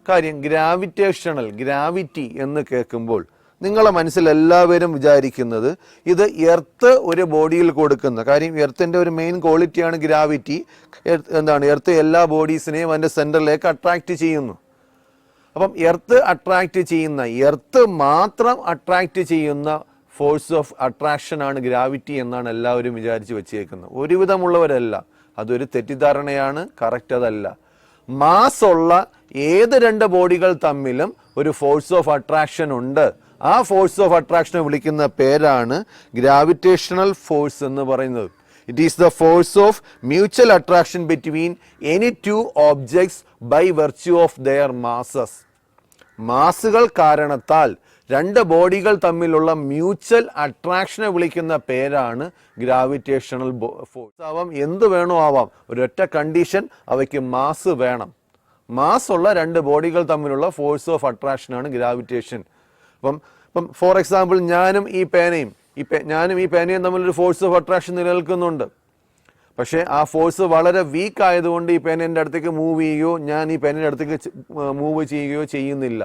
കാര്യം ഗ്രാവിറ്റേഷണൽ, ഗ്രാവിറ്റി എന്ന് കേൾക്കുമ്പോൾ നിങ്ങളെ മനസ്സിൽ എല്ലാവരും വിചാരിക്കുന്നത് ഇത് എർത്ത് ഒരു ബോഡിയിൽ കൊടുക്കുന്ന കാര്യം. എർത്തിൻ്റെ ഒരു മെയിൻ ക്വാളിറ്റിയാണ് ഗ്രാവിറ്റി. എന്താണ്? എർത്ത് എല്ലാ ബോഡീസിനെയും അതിൻ്റെ സെൻറ്ററിലേക്ക് അട്രാക്റ്റ് ചെയ്യുന്നു. അപ്പം എർത്ത് അട്രാക്റ്റ് ചെയ്യുന്ന, എർത്ത് മാത്രം അട്രാക്റ്റ് ചെയ്യുന്ന ഫോഴ്സ് ഓഫ് അട്രാക്ഷൻ ആണ് ഗ്രാവിറ്റി എന്നാണ് എല്ലാവരും വിചാരിച്ച് വെച്ചേക്കുന്നത്. ഒരുവിധമുള്ളവരല്ല. അതൊരു തെറ്റിദ്ധാരണയാണ്, കറക്റ്റ് അതല്ല. മാസ് ഉള്ള ഏത് രണ്ട് ബോഡികൾ തമ്മിലും ഒരു ഫോഴ്സ് ഓഫ് അട്രാക്ഷൻ ഉണ്ട്. ആ ഫോഴ്സ് ഓഫ് അട്രാക്ഷനെ വിളിക്കുന്ന പേരാണ് ഗ്രാവിറ്റേഷണൽ ഫോഴ്സ് എന്ന് പറയുന്നത്. It is the force of mutual attraction between any two objects by virtue of their masses. മാസുകൾ കാരണത്താൽ രണ്ട് ബോഡികൾ തമ്മിലുള്ള മ്യൂച്വൽ അട്രാക്ഷനെ വിളിക്കുന്ന പേരാണ് ഗ്രാവിറ്റേഷണൽ ഫോഴ്സ്. ആവാം, എന്ത് വേണോ ആവാം, ഒരൊറ്റ കണ്ടീഷൻ, അവയ്ക്ക് മാസ് വേണം. മാസ് ഉള്ള രണ്ട് ബോഡികൾ തമ്മിലുള്ള ഫോഴ്സ് ഓഫ് അട്രാക്ഷനാണ് ഗ്രാവിറ്റേഷൻ. ഇപ്പം ഫോർ എക്സാമ്പിൾ ഞാനും ഈ പേനയും തമ്മിലൊരു ഫോഴ്സ് ഓഫ് അട്രാക്ഷൻ നിലനിൽക്കുന്നുണ്ട്. പക്ഷേ ആ ഫോഴ്സ് വളരെ വീക്ക് ആയതുകൊണ്ട് ഈ പേനയുടെ അടുത്തേക്ക് മൂവ് ചെയ്യുകയോ ഞാൻ ഈ പേനയുടെ അടുത്തേക്ക് മൂവ് ചെയ്യുകയോ ചെയ്യുന്നില്ല.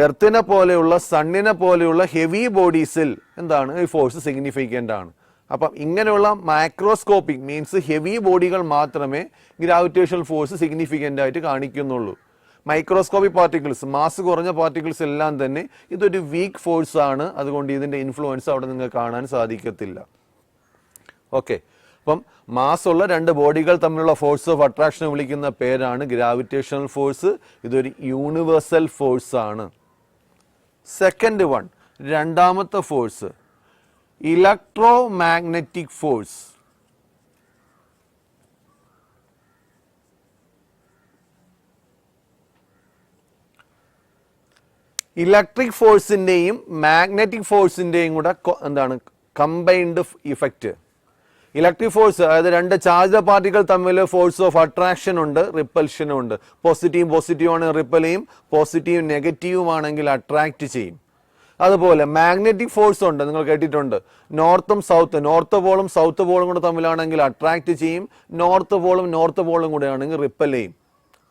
എർത്തിനെ പോലെയുള്ള സണ്ണിനെ പോലെയുള്ള ഹെവി ബോഡീസിൽ എന്താണ് ഈ ഫോഴ്സ് സിഗ്നിഫിക്കൻ്റ് ആണ്. അപ്പം ഇങ്ങനെയുള്ള മൈക്രോസ്കോപ്പിക് മീൻസ് ഹെവി ബോഡികൾ മാത്രമേ ഗ്രാവിറ്റേഷണൽ ഫോഴ്സ് സിഗ്നിഫിക്കൻ്റ് ആയിട്ട് കാണിക്കുന്നുള്ളൂ. മൈക്രോസ്കോപ്പിക് പാർട്ടിക്കിൾസ്, മാസ് കുറഞ്ഞ പാർട്ടിക്കിൾസ് എല്ലാം തന്നെ ഇതൊരു വീക്ക് ഫോഴ്സ് ആണ്. അതുകൊണ്ട് ഇതിൻ്റെ ഇൻഫ്ലുവൻസ് അവിടെ നിങ്ങൾക്ക് കാണാൻ സാധിക്കത്തില്ല. ഓക്കെ, അപ്പം മാസ് ഉള്ള രണ്ട് ബോഡികൾ തമ്മിലുള്ള ഫോഴ്സ് ഓഫ് അട്രാക്ഷൻ വിളിക്കുന്ന പേരാണ് ഗ്രാവിറ്റേഷണൽ ഫോഴ്സ്. ഇതൊരു യൂണിവേഴ്സൽ ഫോഴ്സ് ആണ്. സെക്കൻഡ് വൺ, രണ്ടാമത്തെ force electromagnetic force. Electric ഫോഴ്സിൻ്റെയും മാഗ്നറ്റിക് ഫോഴ്സിൻ്റെയും കൂടെ എന്താണ് കമ്പൈൻഡ് ഇഫക്റ്റ്. ഇലക്ട്രിക് ഫോഴ്സ്, അതായത് രണ്ട് ചാർജ്ഡ് പാർട്ടികൾ തമ്മിൽ ഫോഴ്സ് ഓഫ് അട്രാക്ഷൻ ഉണ്ട്, റിപ്പൽഷനും ഉണ്ട്. പോസിറ്റീവ് ആണെങ്കിൽ റിപ്പൽ ചെയ്യും, പോസിറ്റീവ് നെഗറ്റീവും ആണെങ്കിൽ അട്രാക്റ്റ് ചെയ്യും. അതുപോലെ മാഗ്നറ്റിക് ഫോഴ്സ് ഉണ്ട്, നിങ്ങൾ കേട്ടിട്ടുണ്ട്. നോർത്ത് പോളും സൗത്ത് പോളും കൂടെ തമ്മിലാണെങ്കിൽ അട്രാക്റ്റ് ചെയ്യും, നോർത്ത് പോളും കൂടെ ആണെങ്കിൽ റിപ്പൽ ചെയ്യും.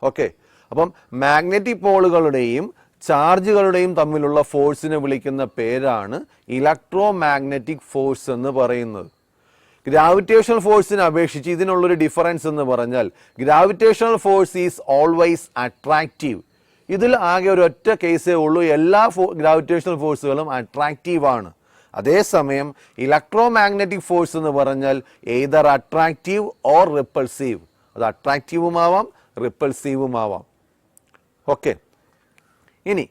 ഓക്കെ, അപ്പം മാഗ്നറ്റിക് പോളുകളുടെയും ചാർജുകളുടെയും തമ്മിലുള്ള ഫോഴ്സിനെ വിളിക്കുന്ന പേരാണ് ഇലക്ട്രോ മാഗ്നറ്റിക് ഫോഴ്സ് എന്ന് പറയുന്നത്. ഗ്രാവിറ്റേഷണൽ ഫോഴ്സിനെ അപേക്ഷിച്ച് ഇതിനുള്ളൊരു ഡിഫറൻസ് എന്ന് പറഞ്ഞാൽ gravitational force is always attractive. ഇതിൽ ആകെ ഒരു ഒറ്റ കേസേ ഉള്ളൂ, എല്ലാ ഗ്രാവിറ്റേഷണൽ ഫോഴ്സുകളും അട്രാക്റ്റീവ് ആണ്. അതേസമയം ഇലക്ട്രോ മാഗ്നറ്റിക് ഫോഴ്സ് എന്ന് പറഞ്ഞാൽ എയ്തർ അട്രാക്റ്റീവ് ഓർ റിപ്പൾസീവ്. അത് അട്രാക്റ്റീവുമാവാം റിപ്പൾസീവുമാവാം. ഓക്കെ, ഇനി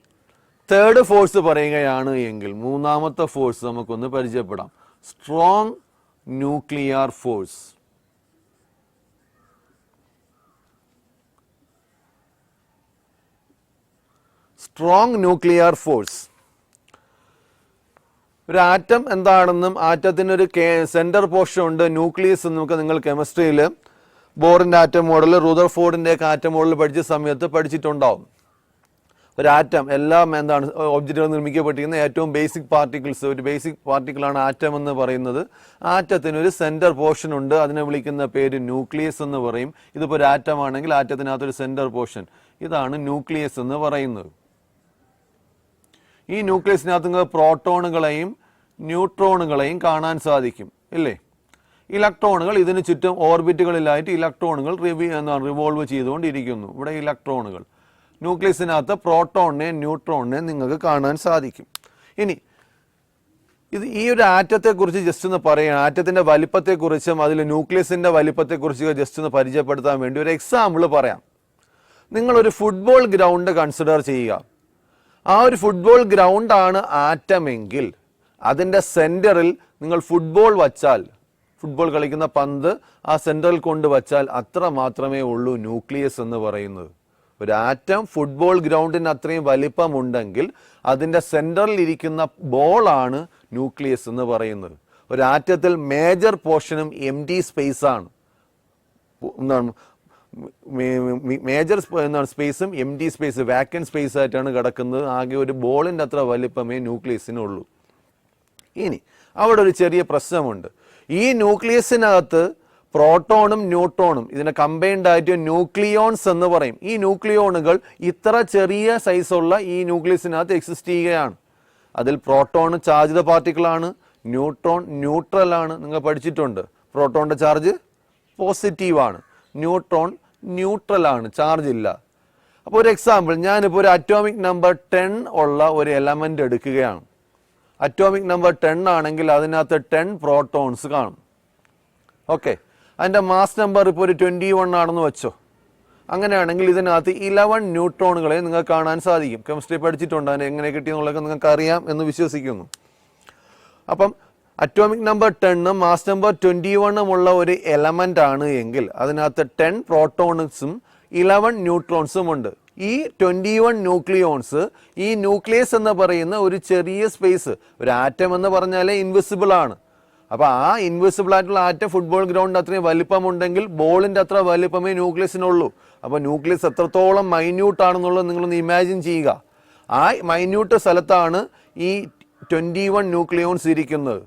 തേർഡ് ഫോഴ്സ് പറയുകയാണ് എങ്കിൽ മൂന്നാമത്തെ ഫോഴ്സ് നമുക്കൊന്ന് പരിചയപ്പെടാം. Strong nuclear force. Strong nuclear force, ഒരു ആറ്റം എന്താണെന്നും ആറ്റത്തിനൊരു സെന്റർ പോർഷൻ ഉണ്ട്, ന്യൂക്ലിയസ് എന്നൊക്കെ നിങ്ങൾ കെമിസ്ട്രിയിൽ ബോറിന്റെ ആറ്റം മോഡൽ, റുദർഫോർഡിന്റെ ഒക്കെ ആറ്റം മോഡൽ പഠിച്ച സമയത്ത് പഠിച്ചിട്ടുണ്ടാവും. ഒരു ആറ്റം എല്ലാം എന്താണ് ഒബ്ജക്റ്റുകൾ നിർമ്മിക്കപ്പെട്ടിരിക്കുന്ന ഏറ്റവും ബേസിക് പാർട്ടിക്കിൾസ്, ഒരു ബേസിക് പാർട്ടിക്കിളാണ് ആറ്റം എന്ന് പറയുന്നത്. ആറ്റത്തിനൊരു സെന്റർ പോർഷൻ ഉണ്ട്, അതിനെ വിളിക്കുന്ന പേര് ന്യൂക്ലിയസ് എന്ന് പറയും. ഇതിപ്പോൾ ഒരു ആറ്റം ആണെങ്കിൽ ആറ്റത്തിനകത്തൊരു സെന്റർ പോർഷൻ, ഇതാണ് ന്യൂക്ലിയസ് എന്ന് പറയുന്നത്. ഈ ന്യൂക്ലിയസിനകത്ത് നിങ്ങൾക്ക് പ്രോട്ടോണുകളെയും ന്യൂട്രോണുകളെയും കാണാൻ സാധിക്കും, ഇല്ലേ? ഇലക്ട്രോണുകൾ ഇതിന് ചുറ്റും ഓർബിറ്റുകളിലായിട്ട് ഇലക്ട്രോണുകൾ റിവോൾവ് ചെയ്തുകൊണ്ടിരിക്കുന്നു. ഇവിടെ ഇലക്ട്രോണുകൾ, ന്യൂക്ലിയസിനകത്ത് പ്രോട്ടോണിനെയും ന്യൂട്രോണിനെയും നിങ്ങൾക്ക് കാണാൻ സാധിക്കും. ഇനി ഈ ഒരു ആറ്റത്തെക്കുറിച്ച് ജസ്റ്റ് ഒന്ന് പറയാം. ആറ്റത്തിന്റെ വലിപ്പത്തെക്കുറിച്ചും അതിൽ ന്യൂക്ലിയസിന്റെ വലിപ്പത്തെക്കുറിച്ച് ജസ്റ്റ് ഒന്ന് പരിചയപ്പെടുത്താൻ വേണ്ടി ഒരു എക്സാമ്പിൾ പറയാം. നിങ്ങളൊരു ഫുട്ബോൾ ഗ്രൗണ്ട് കൺസിഡർ ചെയ്യുക. ആ ഒരു ഫുട്ബോൾ ഗ്രൗണ്ട് ആണ് ആറ്റമെങ്കിൽ അതിൻ്റെ സെന്ററിൽ നിങ്ങൾ ഫുട്ബോൾ വച്ചാൽ, ഫുട്ബോൾ കളിക്കുന്ന പന്ത് ആ സെന്ററിൽ കൊണ്ടുവച്ചാൽ അത്ര മാത്രമേ ഉള്ളൂ ന്യൂക്ലിയസ് എന്ന് പറയുന്നത്. ഒരു ആറ്റം ഫുട്ബോൾ ഗ്രൗണ്ടിന് അത്രയും വലിപ്പമുണ്ടെങ്കിൽ അതിൻ്റെ സെൻറ്ററിൽ ഇരിക്കുന്ന ബോളാണ് ന്യൂക്ലിയസ് എന്ന് പറയുന്നത്. ഒരു ആറ്റത്തിൽ മേജർ പോർഷനും എം ടി സ്പേസ് ആണ്. മേജർ സ്പേസും എം ടി സ്പേസ്, വാക്കൻ സ്പേസ് ആയിട്ടാണ് കിടക്കുന്നത്. ആകെ ഒരു ബോളിൻ്റെ അത്ര വലിപ്പമേ ന്യൂക്ലിയസിനുള്ളൂ. ഇനി അവിടെ ഒരു ചെറിയ പ്രശ്നമുണ്ട്. ഈ ന്യൂക്ലിയസിനകത്ത് പ്രോട്ടോണും ന്യൂട്രോണും ഇതിനെ കമ്പൈൻഡ് ആയിട്ട് ന്യൂക്ലിയോൺസ് എന്ന് പറയും. ഈ ന്യൂക്ലിയോണുകൾ ഇത്ര ചെറിയ സൈസുള്ള ഈ ന്യൂക്ലിയസിനകത്ത് എക്സിസ്റ്റ് ചെയ്യുകയാണ്. അതിൽ പ്രോട്ടോൺ ചാർജ്ഡ് പാർട്ടിക്കിളാണ്, ന്യൂട്രോൺ ന്യൂട്രൽ ആണ്. നിങ്ങൾ പഠിച്ചിട്ടുണ്ട്, പ്രോട്ടോണിന്റെ ചാർജ് പോസിറ്റീവാണ്, ന്യൂട്രോൺ ന്യൂട്രൽ ആണ്, ചാർജ് ഇല്ല. അപ്പോൾ ഒരു എക്സാമ്പിൾ, ഞാനിപ്പോൾ ഒരു അറ്റോമിക് നമ്പർ 10 ഉള്ള ഒരു എലമെന്റ് എടുക്കുകയാണ്. അറ്റോമിക് നമ്പർ 10 ആണെങ്കിൽ അതിനകത്ത് 10 പ്രോട്ടോൺസ് കാണും. ഓക്കെ, അതിൻ്റെ മാസ് നമ്പർ ഇപ്പോൾ ഒരു 21 ആണെന്ന് വെച്ചോ. അങ്ങനെയാണെങ്കിൽ ഇതിനകത്ത് 11 ന്യൂട്രോണുകളെ നിങ്ങൾക്ക് കാണാൻ സാധിക്കും. കെമിസ്ട്രി പഠിച്ചിട്ടുണ്ട്, അതിന് എങ്ങനെ കിട്ടിയെന്നുള്ളതൊക്കെ നിങ്ങൾക്ക് അറിയാം എന്ന് വിശ്വസിക്കുന്നു. അപ്പം അറ്റോമിക് നമ്പർ 10 മാസ് നമ്പർ 21 ഉള്ള ഒരു എലമെന്റ് ആണ് എങ്കിൽ അതിനകത്ത് 10 പ്രോട്ടോൺസും 11 ന്യൂട്രോൺസും ഉണ്ട്. ഈ 21 ന്യൂക്ലിയോൺസ് ഈ ന്യൂക്ലിയസ് എന്ന് പറയുന്ന ഒരു ചെറിയ സ്പേസ്, ഒരു ആറ്റം എന്ന് പറഞ്ഞാൽ ഇൻവിസിബിൾ ആണ്. അപ്പോൾ ആ ഇൻവിസിബിൾ ആയിട്ടുള്ള ആറ്റം ഫുട്ബോൾ ഗ്രൗണ്ടിൻ്റെ അത്രയും വലിപ്പമുണ്ടെങ്കിൽ ബോളിൻ്റെ അത്ര വലിപ്പമേ ന്യൂക്ലിയസിനുള്ളൂ. അപ്പോൾ ന്യൂക്ലിയസ് എത്രത്തോളം മൈന്യൂട്ട് ആണെന്നുള്ളത് നിങ്ങളൊന്ന് ഇമാജിൻ ചെയ്യുക. ആ മൈന്യൂട്ട് സ്ഥലത്താണ് ഈ 21 ന്യൂക്ലിയോൺസ് ഇരിക്കുന്നത്.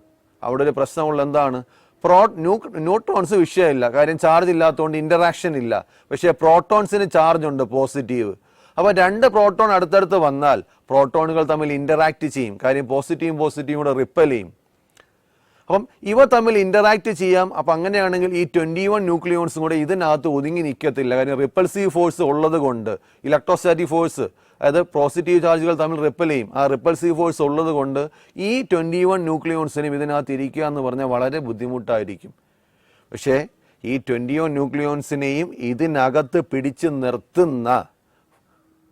അവിടെ ഒരു പ്രശ്നമുള്ള എന്താണ്? ന്യൂട്രോൺസ് വിഷയമില്ല, കാര്യം ചാർജ് ഇല്ലാത്തതുകൊണ്ട് ഇൻ്ററാക്ഷൻ ഇല്ല. പക്ഷേ പ്രോട്ടോൺസിന് ചാർജ് ഉണ്ട്, പോസിറ്റീവ്. അപ്പോൾ 2 പ്രോട്ടോൺ അടുത്തടുത്ത് വന്നാൽ പ്രോട്ടോണുകൾ തമ്മിൽ ഇൻ്ററാക്ട് ചെയ്യും, കാര്യം പോസിറ്റീവും കൂടെ റിപ്പൽ ചെയ്യും. അപ്പം ഇവ തമ്മിൽ ഇൻ്ററാക്ട് ചെയ്യാം. അപ്പം അങ്ങനെയാണെങ്കിൽ ഈ 21 ന്യൂക്ലിയോൺസും കൂടെ ഇതിനകത്ത് ഒതുങ്ങി നിൽക്കത്തില്ല, കാര്യം റിപ്പൾസീവ് ഫോഴ്സ് ഉള്ളത് കൊണ്ട്. ഇലക്ട്രോസ്റ്റാറ്റിക് ഫോഴ്സ്, അതായത് പോസിറ്റീവ് ചാർജുകൾ തമ്മിൽ റിപ്പൽ ചെയ്യും. ആ റിപ്പൾസീവ് ഫോഴ്സ് ഉള്ളത് കൊണ്ട് ഈ 21 ന്യൂക്ലിയോൺസിനും ഇതിനകത്ത് ഇരിക്കുക എന്ന് പറഞ്ഞാൽ വളരെ ബുദ്ധിമുട്ടായിരിക്കും. പക്ഷേ ഈ 21 ന്യൂക്ലിയോൺസിനെയും ഇതിനകത്ത് പിടിച്ചു നിർത്തുന്ന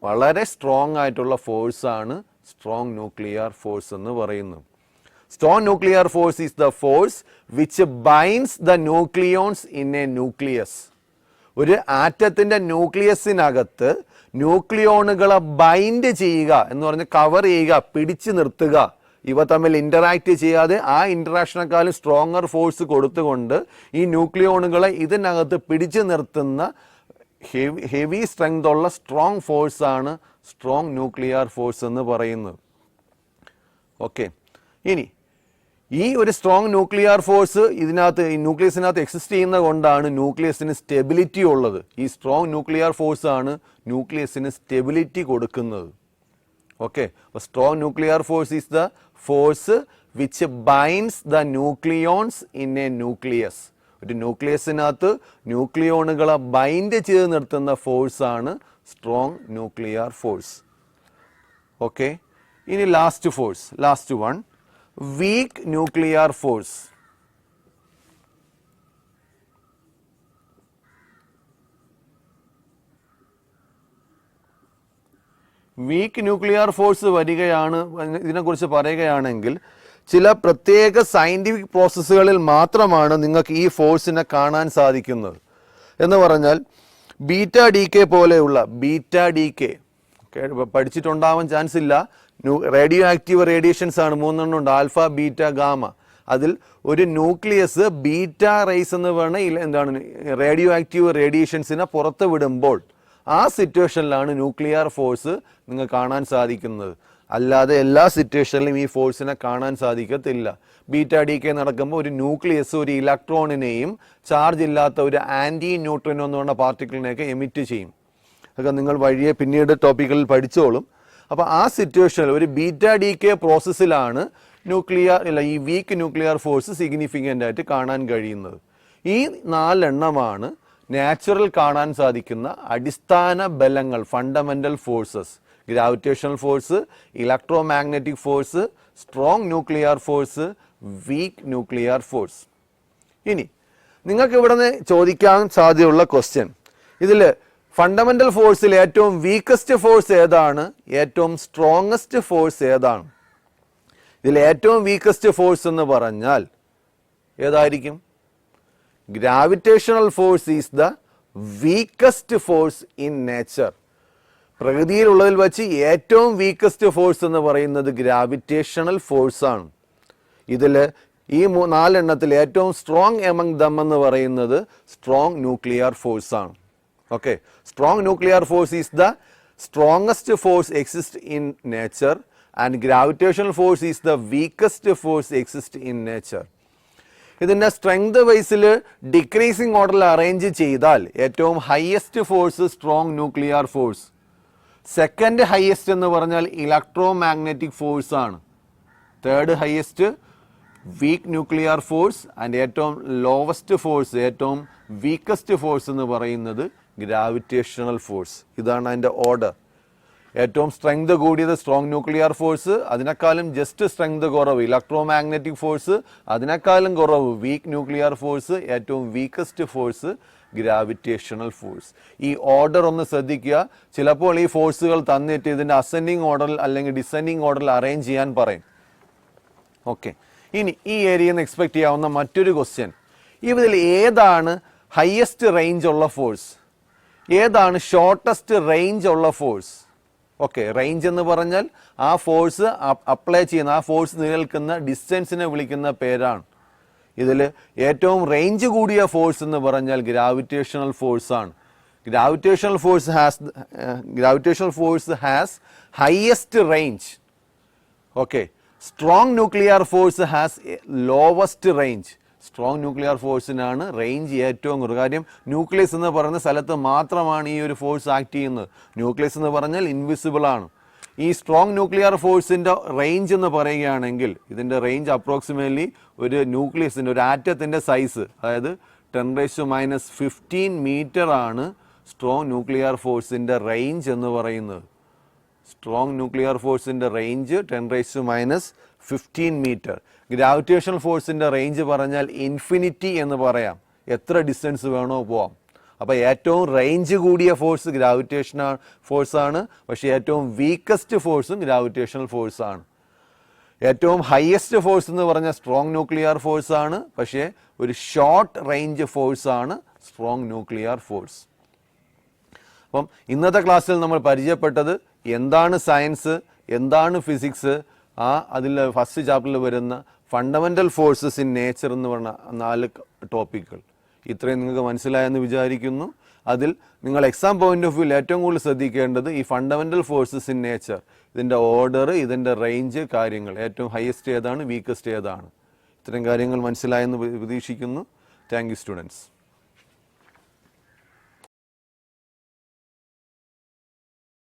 വളരെ സ്ട്രോങ് ആയിട്ടുള്ള ഫോഴ്സാണ് സ്ട്രോങ് ന്യൂക്ലിയർ ഫോഴ്സ് എന്ന് പറയുന്നത്. Strong nuclear force is the force which binds the nucleons in a nucleus. ഒരു ആറ്റത്തിൻ്റെ ന്യൂക്ലിയസിനകത്ത് ന്യൂക്ലിയോണുകളെ ബൈൻഡ് ചെയ്യുക എന്ന് പറഞ്ഞാൽ കവർ ചെയ്യുക, പിടിച്ചു നിർത്തുക. ഇവ തമ്മിൽ ഇൻ്ററാക്ട് ചെയ്യാതെ ആ ഇൻ്ററാക്ഷനേക്കാളും സ്ട്രോങ്ങർ ഫോഴ്സ് കൊടുത്തുകൊണ്ട് ഈ ന്യൂക്ലിയോണുകളെ ഇതിനകത്ത് പിടിച്ചു നിർത്തുന്ന ഹെവി സ്ട്രെങ്ത് ഉള്ള സ്ട്രോങ് ഫോഴ്സാണ് സ്ട്രോങ് ന്യൂക്ലിയർ ഫോഴ്സ് എന്ന് പറയുന്നത്. ഓക്കെ, ഇനി ഈ ഒരു സ്ട്രോങ് ന്യൂക്ലിയർ ഫോഴ്സ് ഇതിനകത്ത് ഈ ന്യൂക്ലിയസിനകത്ത് എക്സിസ്റ്റ് ചെയ്യുന്നത് കൊണ്ടാണ് ന്യൂക്ലിയസിന് സ്റ്റെബിലിറ്റി ഉള്ളത്. ഈ സ്ട്രോങ് ന്യൂക്ലിയർ ഫോഴ്സ് ആണ് ന്യൂക്ലിയസിന് സ്റ്റെബിലിറ്റി കൊടുക്കുന്നത്. ഓക്കെ, അപ്പോൾ strong nuclear force is the force which binds the nucleons in A nucleus. ഒരു ന്യൂക്ലിയസിനകത്ത് ന്യൂക്ലിയോണുകളെ ബൈൻഡ് ചെയ്ത് നിർത്തുന്ന ഫോഴ്സാണ് സ്ട്രോങ് ന്യൂക്ലിയർ ഫോഴ്സ്. ഓക്കെ, ഇനി last one, weak nuclear force. Week nuclear force വരികയാണ്, ഇതിനെക്കുറിച്ച് പറയുകയാണെങ്കിൽ ചില പ്രത്യേക സയൻറ്റിഫിക് പ്രോസസ്സുകളിൽ മാത്രമാണ് നിങ്ങൾക്ക് ഈ ഫോഴ്സിനെ കാണാൻ സാധിക്കുന്നത്. എന്ന് പറഞ്ഞാൽ ബീറ്റ ഡി കെ പോലെയുള്ള പഠിച്ചിട്ടുണ്ടാവാൻ ചാൻസ് ഇല്ല. റേഡിയോ ആക്റ്റീവ് റേഡിയേഷൻസ് ആണ് 3 എണ്ണം ഉണ്ട്, ആൽഫ, ബീറ്റ, ഗാമ. അതിൽ ഒരു ന്യൂക്ലിയസ് ബീറ്റ റേസ് എന്ന് പറഞ്ഞാൽ എന്താണ് റേഡിയോ ആക്റ്റീവ് റേഡിയേഷൻസിനെ പുറത്ത് വിടുമ്പോൾ ആ സിറ്റുവേഷനിലാണ് ന്യൂക്ലിയർ ഫോഴ്സ് നിങ്ങൾ കാണാൻ സാധിക്കുന്നത്. അല്ലാതെ എല്ലാ സിറ്റുവേഷനിലും ഈ ഫോഴ്സിനെ കാണാൻ സാധിക്കത്തില്ല. ബീറ്റ ഡി കെ നടക്കുമ്പോൾ ഒരു ന്യൂക്ലിയസ് ഒരു ഇലക്ട്രോണിനെയും ചാർജ് ഇല്ലാത്ത ഒരു ആൻറ്റി ന്യൂട്രിനോ എന്ന് പറഞ്ഞ പാർട്ടിക്കിളിനെയൊക്കെ എമിറ്റ് ചെയ്യും. അതൊക്കെ നിങ്ങൾ വഴിയെ പിന്നീട് ടോപ്പിക്കുകളിൽ പഠിച്ചോളും. അപ്പോൾ ആ സിറ്റുവേഷനിൽ ഒരു ബീറ്റ ഡി കെ പ്രോസസ്സിലാണ് ഈ വീക്ക് ന്യൂക്ലിയർ ഫോഴ്സ് സിഗ്നിഫിക്കൻ്റ് ആയിട്ട് കാണാൻ കഴിയുന്നത്. ഈ 4 എണ്ണമാണ് നാച്ചുറൽ കാണാൻ സാധിക്കുന്ന അടിസ്ഥാന ബലങ്ങൾ, fundamental forces. Gravitational force, electromagnetic force, strong nuclear force, weak nuclear force. ഇനി നിങ്ങൾക്ക് ഇവിടെ നിന്ന് ചോദിക്കാൻ സാധ്യതയുള്ള ക്വസ്റ്റ്യൻ, ഇതിൽ ഫണ്ടമെൻ്റൽ ഫോഴ്സിൽ ഏറ്റവും വീക്കസ്റ്റ് ഫോഴ്സ് ഏതാണ്, ഏറ്റവും സ്ട്രോങ്ങസ്റ്റ് ഫോഴ്സ് ഏതാണ്? ഇതിൽ ഏറ്റവും വീക്കസ്റ്റ് ഫോഴ്സ് എന്ന് പറഞ്ഞാൽ ഏതായിരിക്കും? Gravitational force is the weakest force in nature. പ്രകൃതിയിലുള്ളതിൽ വച്ച് ഏറ്റവും വീക്കസ്റ്റ് ഫോഴ്സ് എന്ന് പറയുന്നത് ഗ്രാവിറ്റേഷണൽ ഫോഴ്സാണ്. ഇതിൽ ഈ 4 എണ്ണത്തിൽ ഏറ്റവും സ്ട്രോങ് എമംഗ് ദം എന്ന് പറയുന്നത് സ്ട്രോങ് ന്യൂക്ലിയർ ഫോഴ്സാണ്. Okay, strong nuclear force is the strongest force exist in nature and gravitational force is the weakest force exist in nature. ഇതിൻ്റെ സ്ട്രെങ്ത് വൈസിൽ ഡിക്രീസിങ് ഓർഡറിൽ അറേഞ്ച് ചെയ്താൽ ഏറ്റവും highest force strong nuclear force, second highest എന്ന് പറഞ്ഞാൽ ഇലക്ട്രോ മാഗ്നറ്റിക് ഫോഴ്സ് ആണ്, third highest weak nuclear force and ഏറ്റവും ലോവസ്റ്റ് ഫോഴ്സ്, ഏറ്റവും വീക്കസ്റ്റ് ഫോഴ്സ് എന്ന് പറയുന്നത് ഗ്രാവിറ്റേഷണൽ ഫോഴ്സ്. ഇതാണ് അതിൻ്റെ ഓർഡർ. ഏറ്റവും സ്ട്രെങ്ത് കൂടിയത് സ്ട്രോങ് ന്യൂക്ലിയർ ഫോഴ്സ്, അതിനേക്കാളും ജസ്റ്റ് സ്ട്രെങ്ത് കുറവ് ഇലക്ട്രോ മാഗ്നറ്റിക് ഫോഴ്സ്, അതിനേക്കാളും കുറവ് വീക്ക് ന്യൂക്ലിയർ ഫോഴ്സ്, ഏറ്റവും വീക്കസ്റ്റ് ഫോഴ്സ് ഗ്രാവിറ്റേഷണൽ ഫോഴ്സ്. ഈ ഓർഡർ ഒന്ന് ശ്രദ്ധിക്കുക. ചിലപ്പോൾ ഈ ഫോഴ്സുകൾ തന്നിട്ട് ഇതിൻ്റെ അസെൻഡിങ് ഓർഡറിൽ അല്ലെങ്കിൽ ഡിസെൻഡിങ് ഓർഡറിൽ അറേഞ്ച് ചെയ്യാൻ പറയും. ഓക്കെ, ഇനി ഈ ഏരിയയിൽ നിന്ന് എക്സ്പെക്ട് ചെയ്യാവുന്ന മറ്റൊരു ക്വസ്റ്റ്യൻ, ഇതിൽ ഏതാണ് ഹയസ്റ്റ് റേഞ്ച് ഉള്ള ഫോഴ്സ്? ഏതാണ് ഷോർട്ടസ്റ്റ് റേഞ്ച് ഉള്ള ഫോഴ്സ്? ഓക്കെ, റേഞ്ച് എന്ന് പറഞ്ഞാൽ ആ ഫോഴ്സ് അപ്ലൈ ചെയ്യുന്ന, ആ ഫോഴ്സ് നിലനിൽക്കുന്ന ഡിസ്റ്റൻസിനെ വിളിക്കുന്ന പേരാണ്. ഇതിൽ ഏറ്റവും റേഞ്ച് കൂടിയ ഫോഴ്സ് എന്ന് പറഞ്ഞാൽ ഗ്രാവിറ്റേഷണൽ ഫോഴ്സ് ആണ്. Gravitational force has highest range. Okay, strong nuclear force has lowest range. Strong nuclear ഫോഴ്സിനാണ് റേഞ്ച് ഏറ്റവും കൂടുതൽ. കാര്യം ന്യൂക്ലിയസ് എന്ന് പറയുന്ന സ്ഥലത്ത് മാത്രമാണ് ഈ ഒരു ഫോഴ്സ് ആക്ട് ചെയ്യുന്നത്. ന്യൂക്ലിയസ് എന്ന് പറഞ്ഞാൽ ഇൻവിസിബിൾ ആണ്. ഈ സ്ട്രോങ് ന്യൂക്ലിയർ ഫോഴ്സിൻ്റെ റേഞ്ച് എന്ന് പറയുകയാണെങ്കിൽ ഇതിൻ്റെ റേഞ്ച് അപ്രോക്സിമേറ്റ്ലി ഒരു ന്യൂക്ലിയസിൻ്റെ, ഒരു ആറ്റത്തിൻ്റെ സൈസ്, അതായത് 10⁻⁻15 മീറ്റർ ആണ് സ്ട്രോങ് ന്യൂക്ലിയർ ഫോഴ്സിൻ്റെ റേഞ്ച് എന്ന് പറയുന്നത്. സ്ട്രോങ് ന്യൂക്ലിയർ ഫോഴ്സിൻ്റെ റേഞ്ച് 10⁻15 മീറ്റർ. ഗ്രാവിറ്റേഷണൽ ഫോഴ്സിൻ്റെ റേഞ്ച് പറഞ്ഞാൽ ഇൻഫിനിറ്റി എന്ന് പറയാം. എത്ര ഡിസ്റ്റൻസ് വേണോ പോവാം. അപ്പോൾ ഏറ്റവും റേഞ്ച് കൂടിയ ഫോഴ്സ് ഗ്രാവിറ്റേഷണൽ ഫോഴ്സാണ്. പക്ഷേ ഏറ്റവും വീക്കസ്റ്റ് ഫോഴ്സും ഗ്രാവിറ്റേഷണൽ ഫോഴ്സാണ്. ഏറ്റവും ഹയസ്റ്റ് ഫോഴ്സ് എന്ന് പറഞ്ഞാൽ സ്ട്രോങ് ന്യൂക്ലിയർ ഫോഴ്സാണ്. പക്ഷേ ഒരു ഷോർട്ട് റേഞ്ച് ഫോഴ്സാണ് സ്ട്രോങ് ന്യൂക്ലിയർ ഫോഴ്സ്. അപ്പം ഇന്നത്തെ ക്ലാസ്സിൽ നമ്മൾ പരിചയപ്പെട്ടത് എന്താണ് സയൻസ്, എന്താണ് ഫിസിക്സ്, അതിൽ ഫസ്റ്റ് ചാപ്റ്ററിൽ വരുന്ന ഫണ്ടമെൻ്റൽ ഫോഴ്സസ് ഇൻ നേച്ചർ എന്ന് പറഞ്ഞ 4 ടോപ്പിക്കുകൾ. ഇത്രയും നിങ്ങൾക്ക് മനസ്സിലായെന്ന് വിചാരിക്കുന്നു. അതിൽ നിങ്ങൾ എക്സാം പോയിന്റ് ഓഫ് വ്യൂവിൽ ഏറ്റവും കൂടുതൽ ശ്രദ്ധിക്കേണ്ടത് ഈ ഫണ്ടമെൻ്റൽ ഫോഴ്സസ് ഇൻ നേച്ചർ, ഇതിൻ്റെ ഓർഡർ, ഇതിൻ്റെ റേഞ്ച്, കാര്യങ്ങൾ, ഏറ്റവും ഹയസ്റ്റ് ഏതാണ്, വീക്കസ്റ്റ് ഏതാണ്, ഇത്തരം കാര്യങ്ങൾ മനസ്സിലായെന്ന് പ്രതീക്ഷിക്കുന്നു. Thank you students.